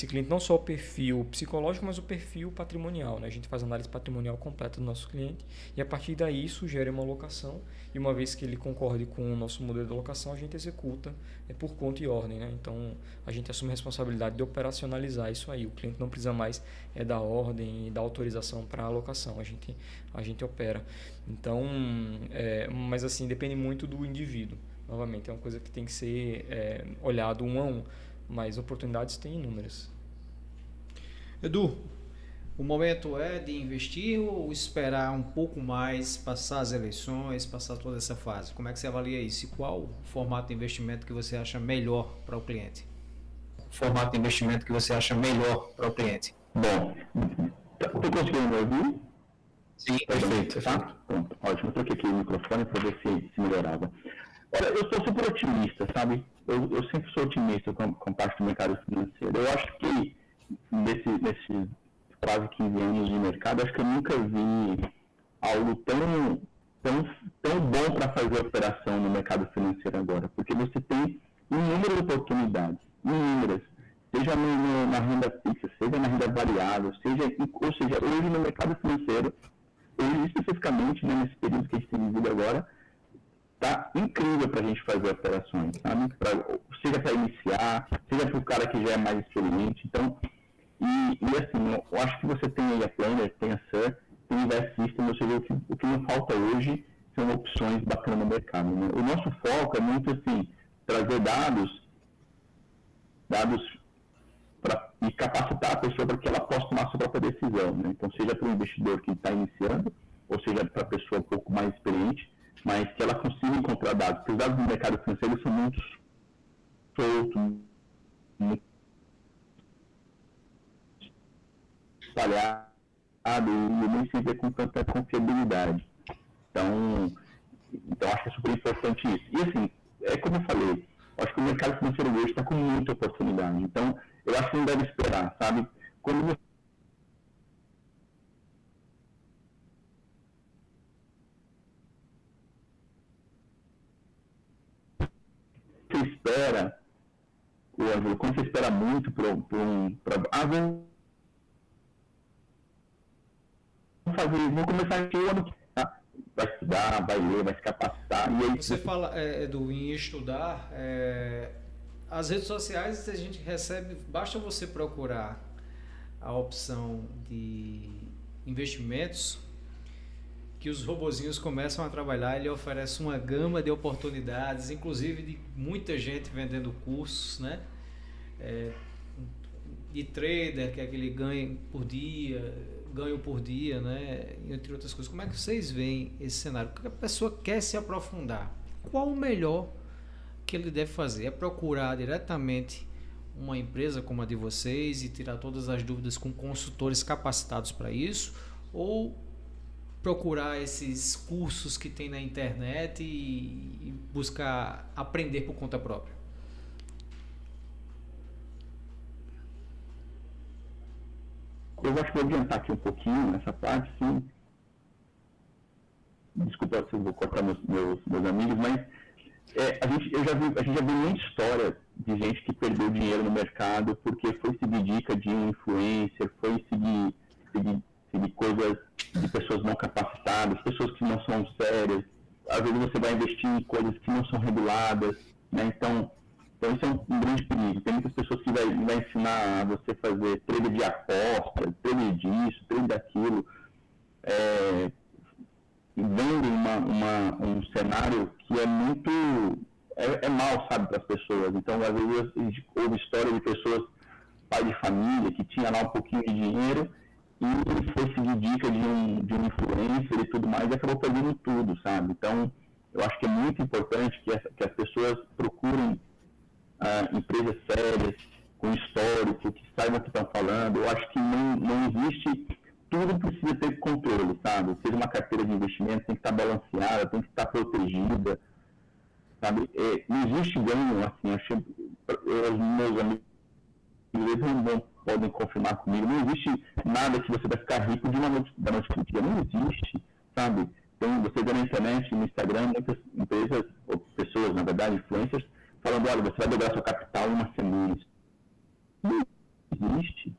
cliente, não só o perfil psicológico, mas o perfil patrimonial, né? A gente faz análise patrimonial completa do nosso cliente e a partir daí sugere uma alocação e uma vez que ele concorde com o nosso modelo de alocação, a gente executa por conta e ordem, né? Então, a gente assume a responsabilidade de operacionalizar isso aí. O cliente não precisa mais da ordem e da autorização para a alocação. A gente opera. Então, mas assim, depende muito do indivíduo. Novamente, é uma coisa que tem que ser olhado um a um, mas oportunidades tem inúmeras. Edu, o momento é de investir ou esperar um pouco mais, passar as eleições, passar toda essa fase? Como é que você avalia isso? E qual o formato de investimento que você acha melhor para o cliente? Formato de investimento que você acha melhor para o cliente? Bom, estou conseguindo me ouvir? Sim, perfeito. Tá? Pronto, ótimo. Eu troquei aqui o microfone para ver se melhorava. Olha, eu sou super otimista, sabe? Eu sempre sou otimista com parte do mercado financeiro. Eu acho que nesses quase 15 anos de mercado, acho que eu nunca vi algo tão bom para fazer operação no mercado financeiro agora, porque você tem inúmeras oportunidades, inúmeras, seja na renda fixa, seja na renda variável, ou seja, hoje no mercado financeiro, hoje especificamente, né, nesse período que a gente tem vivido agora, tá incrível para a gente fazer operações, sabe? Seja para iniciar, seja para o cara que já é mais experiente. Então, e assim, eu acho que você tem aí a Planner, tem a SUR, tem o Invest System, ou seja, o que não falta hoje são opções bacanas no mercado, né? O nosso foco é muito assim, trazer dados e capacitar a pessoa para que ela possa tomar a sua própria decisão, né? Então, seja para o investidor que está iniciando, ou seja para a pessoa um pouco mais experiente, mas que ela consiga encontrar dados, porque os dados do mercado financeiro são muito soltos, muito espalhados e nem sempre com tanta confiabilidade. Então acho que é super importante isso. E assim, como eu falei, acho que o mercado financeiro hoje está com muita oportunidade. Então, eu acho que não deve esperar, sabe? Quando você espera, Ângelo, quando você espera muito vamos começar aqui o ano que vai estudar, vai ler, vai se capacitar. E aí, você fala, Edu, em estudar, as redes sociais a gente recebe, basta você procurar a opção de investimentos, que os robozinhos começam a trabalhar, ele oferece uma gama de oportunidades, inclusive de muita gente vendendo cursos, né? De trader, que é aquele ganho por dia, né? Entre outras coisas. Como é que vocês veem esse cenário? Porque a pessoa quer se aprofundar. Qual o melhor que ele deve fazer? É procurar diretamente uma empresa como a de vocês e tirar todas as dúvidas com consultores capacitados para isso? Ou procurar esses cursos que tem na internet e buscar aprender por conta própria? Eu acho que vou adiantar aqui um pouquinho nessa parte, sim. Desculpa se eu vou cortar meus amigos, mas a gente já viu muita história de gente que perdeu dinheiro no mercado porque foi seguir dica de um influencer, foi seguir coisas de pessoas não capacitadas, pessoas que não são sérias. Às vezes você vai investir em coisas que não são reguladas, né? Então isso é um grande perigo. Tem muitas pessoas que vai ensinar a você fazer trade de aposta, trade disso, trade daquilo, vendo um cenário que é muito mal, sabe, para as pessoas. Então, às vezes, a gente ouve história de pessoas, pai de família, que tinha lá um pouquinho de dinheiro e foi seguir dica de um influencer e tudo mais e acabou perdendo tudo, sabe? Então, eu acho que é muito importante que as pessoas procurem empresas sérias, com histórico, que saibam o que estão falando. Eu acho que não existe, tudo precisa ter controle, sabe? Seja uma carteira de investimento, tem que estar balanceada, tem que estar protegida, sabe? Não existe ganho, assim, os meus amigos não podem confirmar comigo, não existe nada que você vai ficar rico de uma noite da noite para o dia, não existe, sabe? Você vê na internet, no Instagram, muitas empresas, ou pessoas, na verdade, influencers, falando, olha, você vai dobrar seu capital em uma semana. Não existe.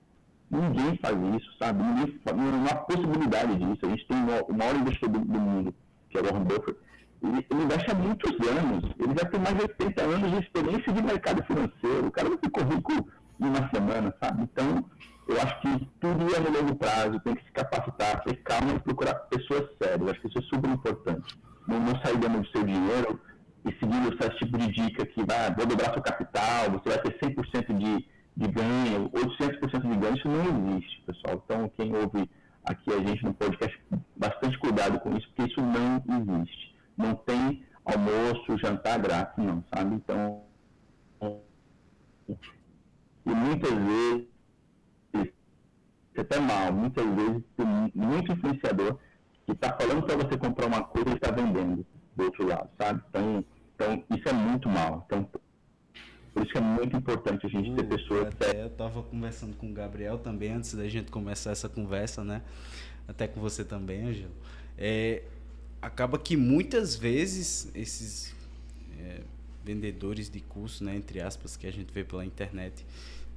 Ninguém faz isso, sabe? Não há possibilidade disso. A gente tem o maior investidor do mundo, que é o Warren Buffett. Ele investe há muitos anos. Ele já tem mais de 80 anos de experiência de mercado financeiro. O cara não ficou rico em uma semana, sabe? Então, eu acho que tudo é no longo prazo, tem que se capacitar, ter calma e procurar pessoas sérias. Eu acho que isso é super importante. Não sair dando do seu dinheiro e seguindo esse tipo de dica que vou dobrar seu capital, você vai ter 100% de ganho, 800% de ganho, isso não existe, pessoal. Então, quem ouve aqui a gente no podcast, bastante cuidado com isso, porque isso não existe. Não tem almoço, jantar grátis, não, sabe? Então, e muitas vezes, até mal, muitas vezes tem muito influenciador que está falando para você comprar uma coisa e está vendendo do outro lado, sabe? Então, isso é muito mal. Então, por isso que é muito importante a gente ter pessoas... Até eu estava conversando com o Gabriel também, antes da gente começar essa conversa, né? Até com você também, Ângelo. Acaba que muitas vezes esses vendedores de curso, né, entre aspas, que a gente vê pela internet,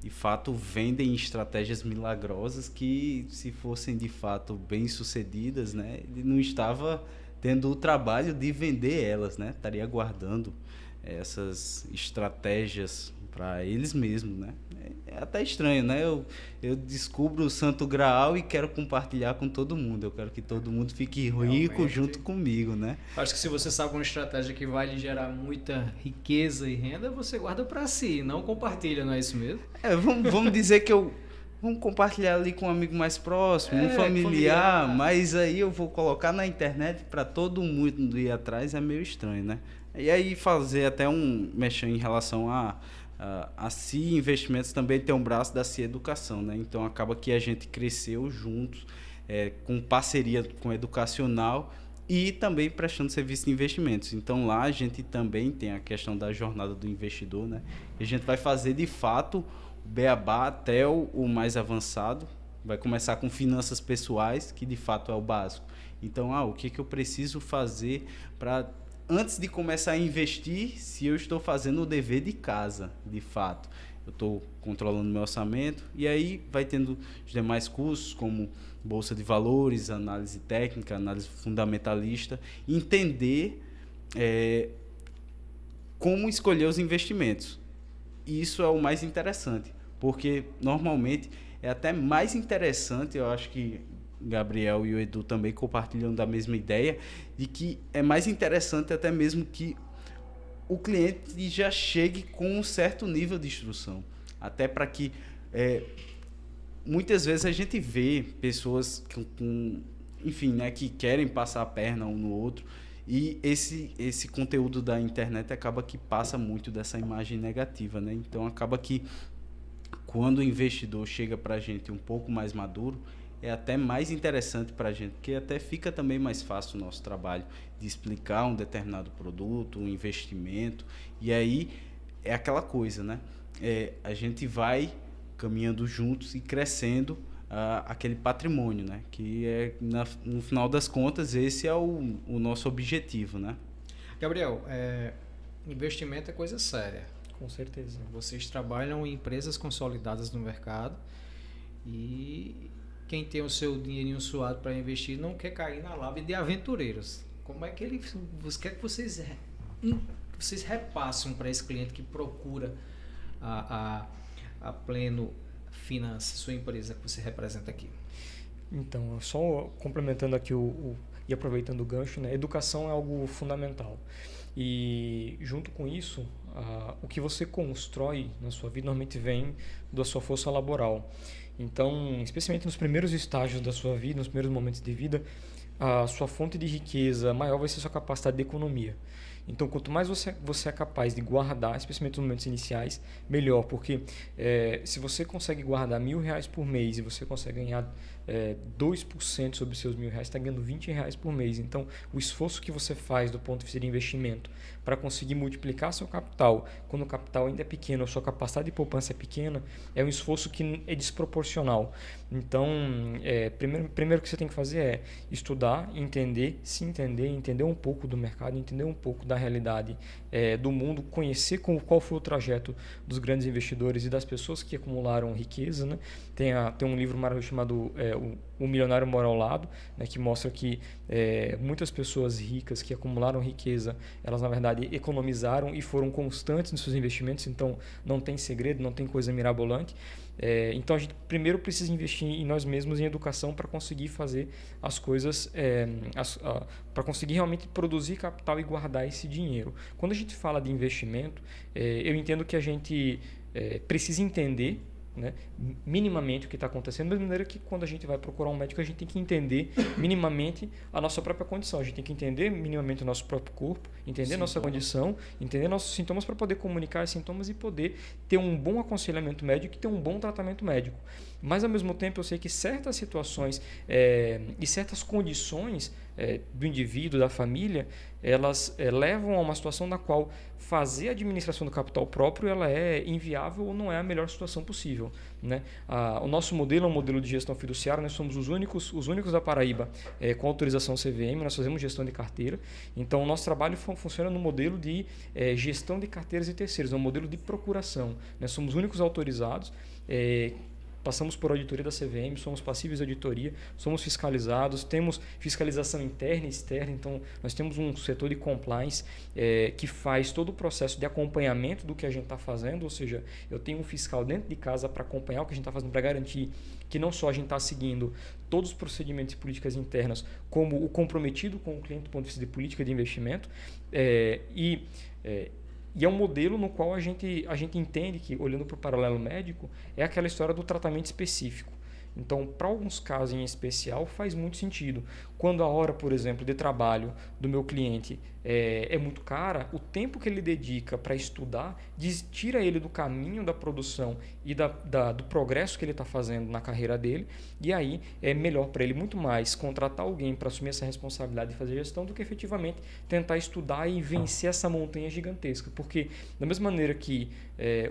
de fato vendem estratégias milagrosas que, se fossem de fato bem sucedidas, né, ele não estava tendo o trabalho de vender elas, né? Estaria guardando essas estratégias para eles mesmos, né? É até estranho, né? Eu descubro o Santo Graal e quero compartilhar com todo mundo. Eu quero que todo mundo fique rico realmente, junto comigo, né? Acho que se você sabe uma estratégia que vai lhe gerar muita riqueza e renda, você guarda para si, não compartilha, não é isso mesmo? Vamos dizer que vamos compartilhar ali com um amigo mais próximo, um familiar, mas aí eu vou colocar na internet para todo mundo ir atrás, é meio estranho, né? E aí fazer até mexer em relação a CI Investimentos também tem um braço da CI Educação, né? Então acaba que a gente cresceu juntos, com parceria com Educacional e também prestando serviço de investimentos. Então lá a gente também tem a questão da jornada do investidor, né? E a gente vai fazer de fato o beabá até o mais avançado. Vai começar com finanças pessoais, que de fato é o básico. Então, o que eu preciso fazer para, antes de começar a investir, se eu estou fazendo o dever de casa, de fato. Eu estou controlando meu orçamento, e aí vai tendo os demais cursos, como Bolsa de Valores, análise técnica, análise fundamentalista, entender como escolher os investimentos. Isso é o mais interessante, porque normalmente é até mais interessante, eu acho que Gabriel e o Edu também compartilham da mesma ideia, de que é mais interessante até mesmo que o cliente já chegue com um certo nível de instrução. Até para que, muitas vezes a gente vê pessoas enfim, né, que querem passar a perna um no outro, e esse conteúdo da internet acaba que passa muito dessa imagem negativa, né? Então acaba que quando o investidor chega para a gente um pouco mais maduro, é até mais interessante para a gente, porque até fica também mais fácil o nosso trabalho de explicar um determinado produto, um investimento, e aí é aquela coisa, né? A gente vai caminhando juntos e crescendo aquele patrimônio, né? Que no final das contas, esse é o nosso objetivo, né? Gabriel, investimento é coisa séria. Com certeza. Vocês trabalham em empresas consolidadas no mercado e quem tem o seu dinheirinho suado para investir não quer cair na lava de aventureiros. Como é que quer que vocês repassam para esse cliente que procura a Pleno Finanças, sua empresa que você representa aqui? Então, só complementando aqui e aproveitando o gancho, né? Educação é algo fundamental. E junto com isso, o que você constrói na sua vida normalmente vem da sua força laboral. Então, especialmente nos primeiros estágios da sua vida, nos primeiros momentos de vida, a sua fonte de riqueza maior vai ser a sua capacidade de economia. Então, quanto mais você é capaz de guardar, especialmente nos momentos iniciais, melhor. Porque se você consegue guardar R$1.000 por mês e você consegue ganhar 2% sobre os seus R$1.000, está ganhando R$20 por mês. Então, o esforço que você faz do ponto de vista de investimento para conseguir multiplicar seu capital, quando o capital ainda é pequeno, a sua capacidade de poupança é pequena, é um esforço que é desproporcional. Então, primeiro que você tem que fazer é estudar, entender um pouco do mercado, entender um pouco da realidade do mundo, conhecer qual foi o trajeto dos grandes investidores e das pessoas que acumularam riqueza, né? Tem um livro maravilhoso chamado O Milionário Mora ao Lado, né, que mostra que muitas pessoas ricas que acumularam riqueza, elas na verdade economizaram e foram constantes nos seus investimentos, então não tem segredo, não tem coisa mirabolante. Então a gente primeiro precisa investir em nós mesmos, em educação, para conseguir fazer as coisas, para conseguir realmente produzir capital e guardar esse dinheiro. Quando a gente fala de investimento, eu entendo que a gente precisa entender, né, minimamente o que está acontecendo, da mesma maneira que quando a gente vai procurar um médico, a gente tem que entender minimamente a nossa própria condição, a gente tem que entender minimamente o nosso próprio corpo, entender a nossa condição, entender nossos sintomas para poder comunicar os sintomas e poder ter um bom aconselhamento médico e ter um bom tratamento médico. Mas ao mesmo tempo eu sei que certas situações e certas condições do indivíduo, da família, elas levam a uma situação na qual fazer a administração do capital próprio ela é inviável ou não é a melhor situação possível, né? O nosso modelo é um modelo de gestão fiduciária, nós somos os únicos da Paraíba com autorização CVM, nós fazemos gestão de carteira, então o nosso trabalho funciona no modelo de gestão de carteiras e terceiros, é um modelo de procuração, nós somos os únicos autorizados, passamos por auditoria da CVM, somos passíveis de auditoria, somos fiscalizados, temos fiscalização interna e externa, então nós temos um setor de compliance que faz todo o processo de acompanhamento do que a gente está fazendo, ou seja, eu tenho um fiscal dentro de casa para acompanhar o que a gente está fazendo, para garantir que não só a gente está seguindo todos os procedimentos e políticas internas, como o comprometido com o cliente do ponto de vista de política de investimento, e é um modelo no qual a gente entende que, olhando para o paralelo médico, é aquela história do tratamento específico. Então, para alguns casos em especial, faz muito sentido. Quando a hora, por exemplo, de trabalho do meu cliente é muito cara, o tempo que ele dedica para estudar tira ele do caminho da produção e do progresso que ele está fazendo na carreira dele, e aí é melhor para ele muito mais contratar alguém para assumir essa responsabilidade de fazer gestão do que efetivamente tentar estudar e vencer essa montanha gigantesca. Porque da mesma maneira que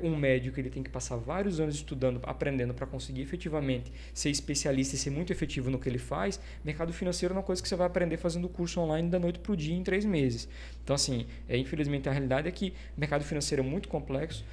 um médico ele tem que passar vários anos estudando, aprendendo para conseguir efetivamente ser especialista e ser muito efetivo no que ele faz, mercado financeiro é uma coisa que você vai aprender fazendo curso online da noite para o dia em 3 meses. Então, assim, infelizmente a realidade é que o mercado financeiro é muito complexo,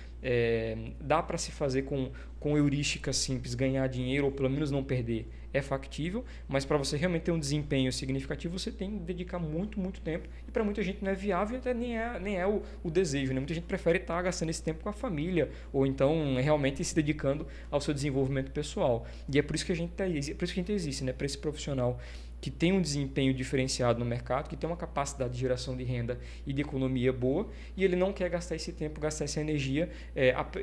dá para se fazer com heurísticas simples, ganhar dinheiro ou pelo menos não perder, é factível, mas para você realmente ter um desempenho significativo, você tem que dedicar muito, muito tempo, e para muita gente não é viável, até nem é o desejo, né? Muita gente prefere estar gastando esse tempo com a família, ou então realmente se dedicando ao seu desenvolvimento pessoal, e é por isso que a gente existe, né? Para esse profissional que tem um desempenho diferenciado no mercado, que tem uma capacidade de geração de renda e de economia boa, e ele não quer gastar esse tempo, gastar essa energia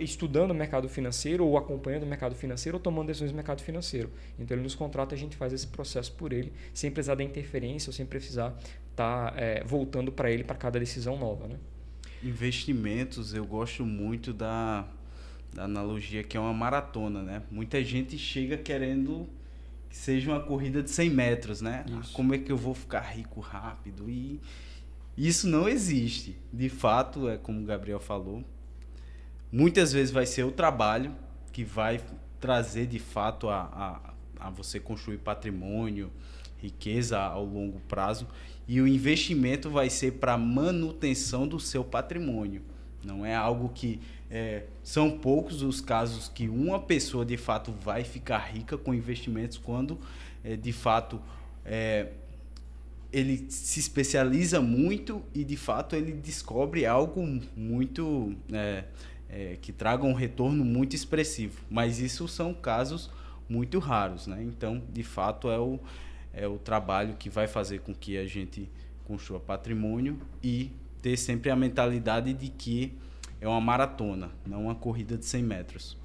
estudando o mercado financeiro, ou acompanhando o mercado financeiro, ou tomando decisões no mercado financeiro. Então ele nos contrata, a gente faz esse processo por ele, sem precisar da interferência, ou sem precisar estar voltando para ele para cada decisão nova, né? Investimentos, eu gosto muito da analogia que é uma maratona, né? Muita gente chega querendo que seja uma corrida de 100 metros, né? Como é que eu vou ficar rico rápido? E isso não existe. De fato, como o Gabriel falou, muitas vezes vai ser o trabalho que vai trazer de fato a você construir patrimônio, riqueza ao longo prazo, e o investimento vai ser para manutenção do seu patrimônio. Não é algo que... são poucos os casos que uma pessoa de fato vai ficar rica com investimentos quando de fato ele se especializa muito e de fato ele descobre algo muito que traga um retorno muito expressivo, mas isso são casos muito raros, né? Então de fato é o trabalho que vai fazer com que a gente construa patrimônio e ter sempre a mentalidade de que é uma maratona, não uma corrida de 100 metros.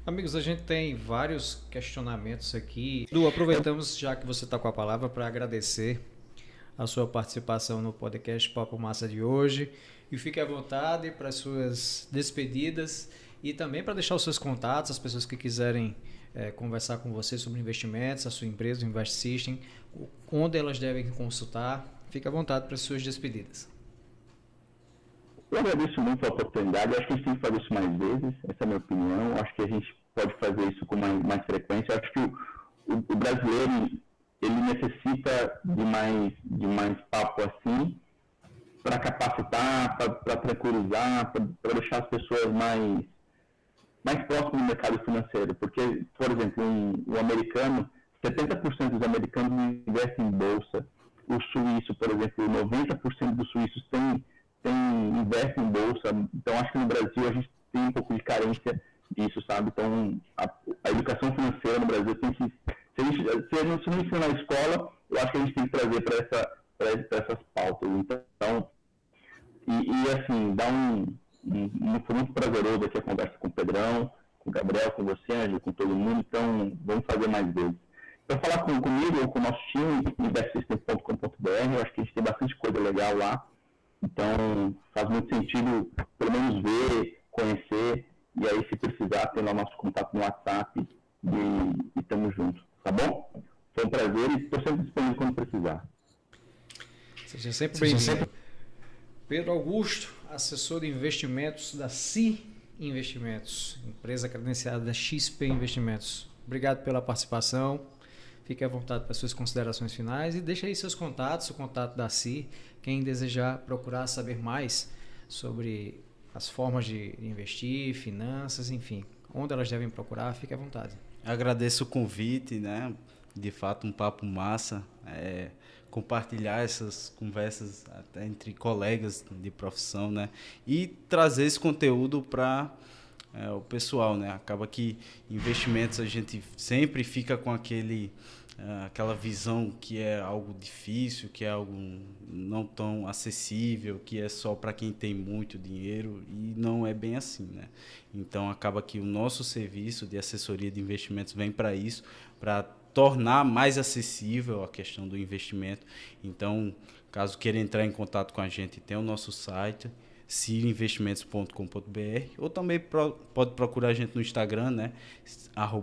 Amigos, a gente tem vários questionamentos aqui. Edu, aproveitamos, já que você está com a palavra, para agradecer a sua participação no podcast Papo Massa de hoje. E fique à vontade para as suas despedidas e também para deixar os seus contatos, as pessoas que quiserem conversar com você sobre investimentos, a sua empresa, o Invest System, onde elas devem consultar. Fique à vontade para as suas despedidas. Eu agradeço muito a oportunidade, acho que a gente tem que fazer isso mais vezes, essa é a minha opinião, acho que a gente pode fazer isso com mais frequência, acho que o brasileiro, ele necessita de mais papo assim, para capacitar, para tranquilizar, para deixar as pessoas mais próximas do mercado financeiro, porque, por exemplo, o americano 70% dos americanos investem em bolsa. O suíço, por exemplo, 90% dos suíços investem em bolsa. Então, acho que no Brasil a gente tem um pouco de carência disso, sabe? Então, a educação financeira no Brasil tem que... Se não ensina na escola, eu acho que a gente tem que trazer para essas pautas. Então, assim, foi muito prazeroso aqui a conversa com o Pedrão, com o Gabriel, com você, Ângelo, com todo mundo. Então, vamos fazer mais vezes. Para falar comigo ou com o nosso time, investsystem.com.br, eu acho que a gente tem bastante coisa legal lá. Então, faz muito sentido, pelo menos, ver, conhecer, e aí, se precisar, tem lá o nosso contato no WhatsApp e estamos juntos, tá bom? Foi um prazer e estou sempre disponível quando precisar. Seja sempre bem-vindo. Pedro Augusto, assessor de investimentos da CI Investimentos, empresa credenciada da XP Investimentos. Obrigado pela participação. Fique à vontade para suas considerações finais e deixe aí seus contatos, o contato da CI. Quem desejar procurar saber mais sobre as formas de investir, finanças, enfim, onde elas devem procurar, fique à vontade. Agradeço o convite, né? De fato, um papo massa. Compartilhar essas conversas até entre colegas de profissão, né? E trazer esse conteúdo para o pessoal, né? Acaba que investimentos a gente sempre fica com aquela visão que é algo difícil, que é algo não tão acessível, que é só para quem tem muito dinheiro, e não é bem assim, né? Então acaba que o nosso serviço de assessoria de investimentos vem para isso, para tornar mais acessível a questão do investimento. Então, caso queira entrar em contato com a gente, tem o nosso site ciinvestimentos.com.br, ou também pode procurar a gente no Instagram, né?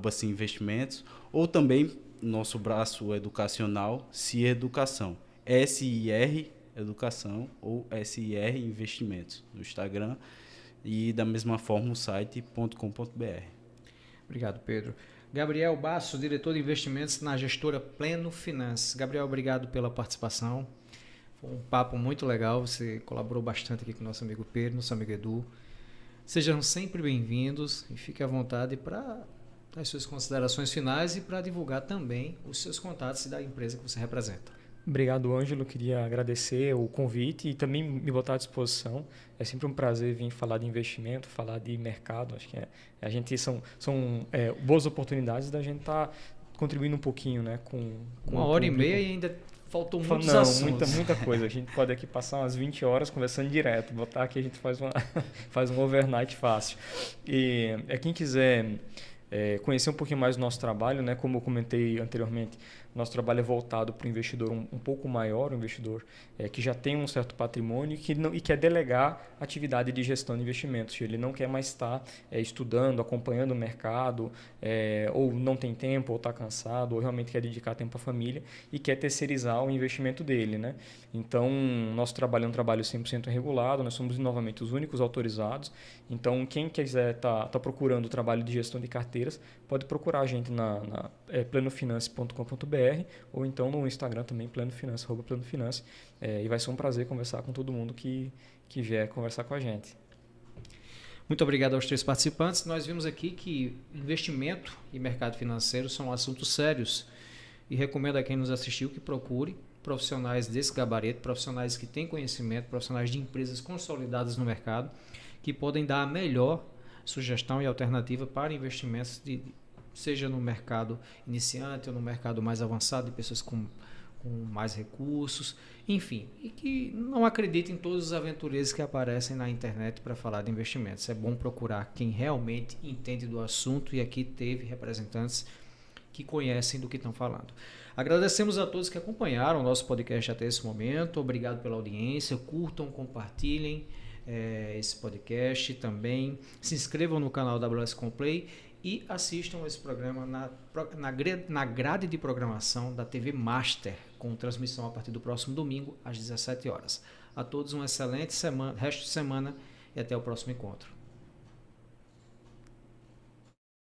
@ciinvestimentos, ou também nosso braço educacional, CI Educação, SIR Educação ou SIR Investimentos no Instagram, e da mesma forma o site.com.br. Obrigado, Pedro. Gabriel Basso, diretor de investimentos na gestora Pleno Finance. Gabriel, obrigado pela participação. Foi um papo muito legal, você colaborou bastante aqui com o nosso amigo Pedro, nosso amigo Edu. Sejam sempre bem-vindos e fique à vontade para as suas considerações finais e para divulgar também os seus contatos da empresa que você representa. Obrigado, Ângelo. Queria agradecer o convite e também me botar à disposição. É sempre um prazer vir falar de investimento, falar de mercado. Acho que a gente são boas oportunidades da gente estar contribuindo um pouquinho, né, com 1h30 e ainda faltou muitos assuntos. Muita coisa. A gente pode aqui passar umas 20 horas conversando direto. Botar aqui a gente faz um overnight fácil. E quem quiser conhecer um pouquinho mais do nosso trabalho, né? Como eu comentei anteriormente, nosso trabalho é voltado para o investidor um pouco maior, um investidor que já tem um certo patrimônio e quer delegar atividade de gestão de investimentos. Ele não quer mais estar estudando, acompanhando o mercado, ou não tem tempo, ou está cansado, ou realmente quer dedicar tempo à família e quer terceirizar o investimento dele, né? Então, nosso trabalho é um trabalho 100% regulado, nós somos novamente os únicos autorizados. Então, quem quiser tá procurando o trabalho de gestão de carteiras, pode procurar a gente na plenofinance.com.br ou então no Instagram também, plenofinance, @plenofinance. E vai ser um prazer conversar com todo mundo que vier conversar com a gente. Muito obrigado aos 3 participantes. Nós vimos aqui que investimento e mercado financeiro são assuntos sérios e recomendo a quem nos assistiu que procure profissionais desse gabarito, profissionais que têm conhecimento, profissionais de empresas consolidadas no mercado, que podem dar a melhor sugestão e alternativa para investimentos, seja no mercado iniciante ou no mercado mais avançado, de pessoas com mais recursos, enfim, e que não acreditem em todos os aventureiros que aparecem na internet para falar de investimentos. É bom procurar quem realmente entende do assunto, e aqui teve representantes que conhecem do que estão falando. Agradecemos a todos que acompanharam o nosso podcast até esse momento. Obrigado pela audiência. Curtam, compartilhem esse podcast também. Se inscrevam no canal WS Complay e assistam esse programa na grade de programação da TV Master, com transmissão a partir do próximo domingo às 17 horas. A todos uma excelente resto de semana e até o próximo encontro.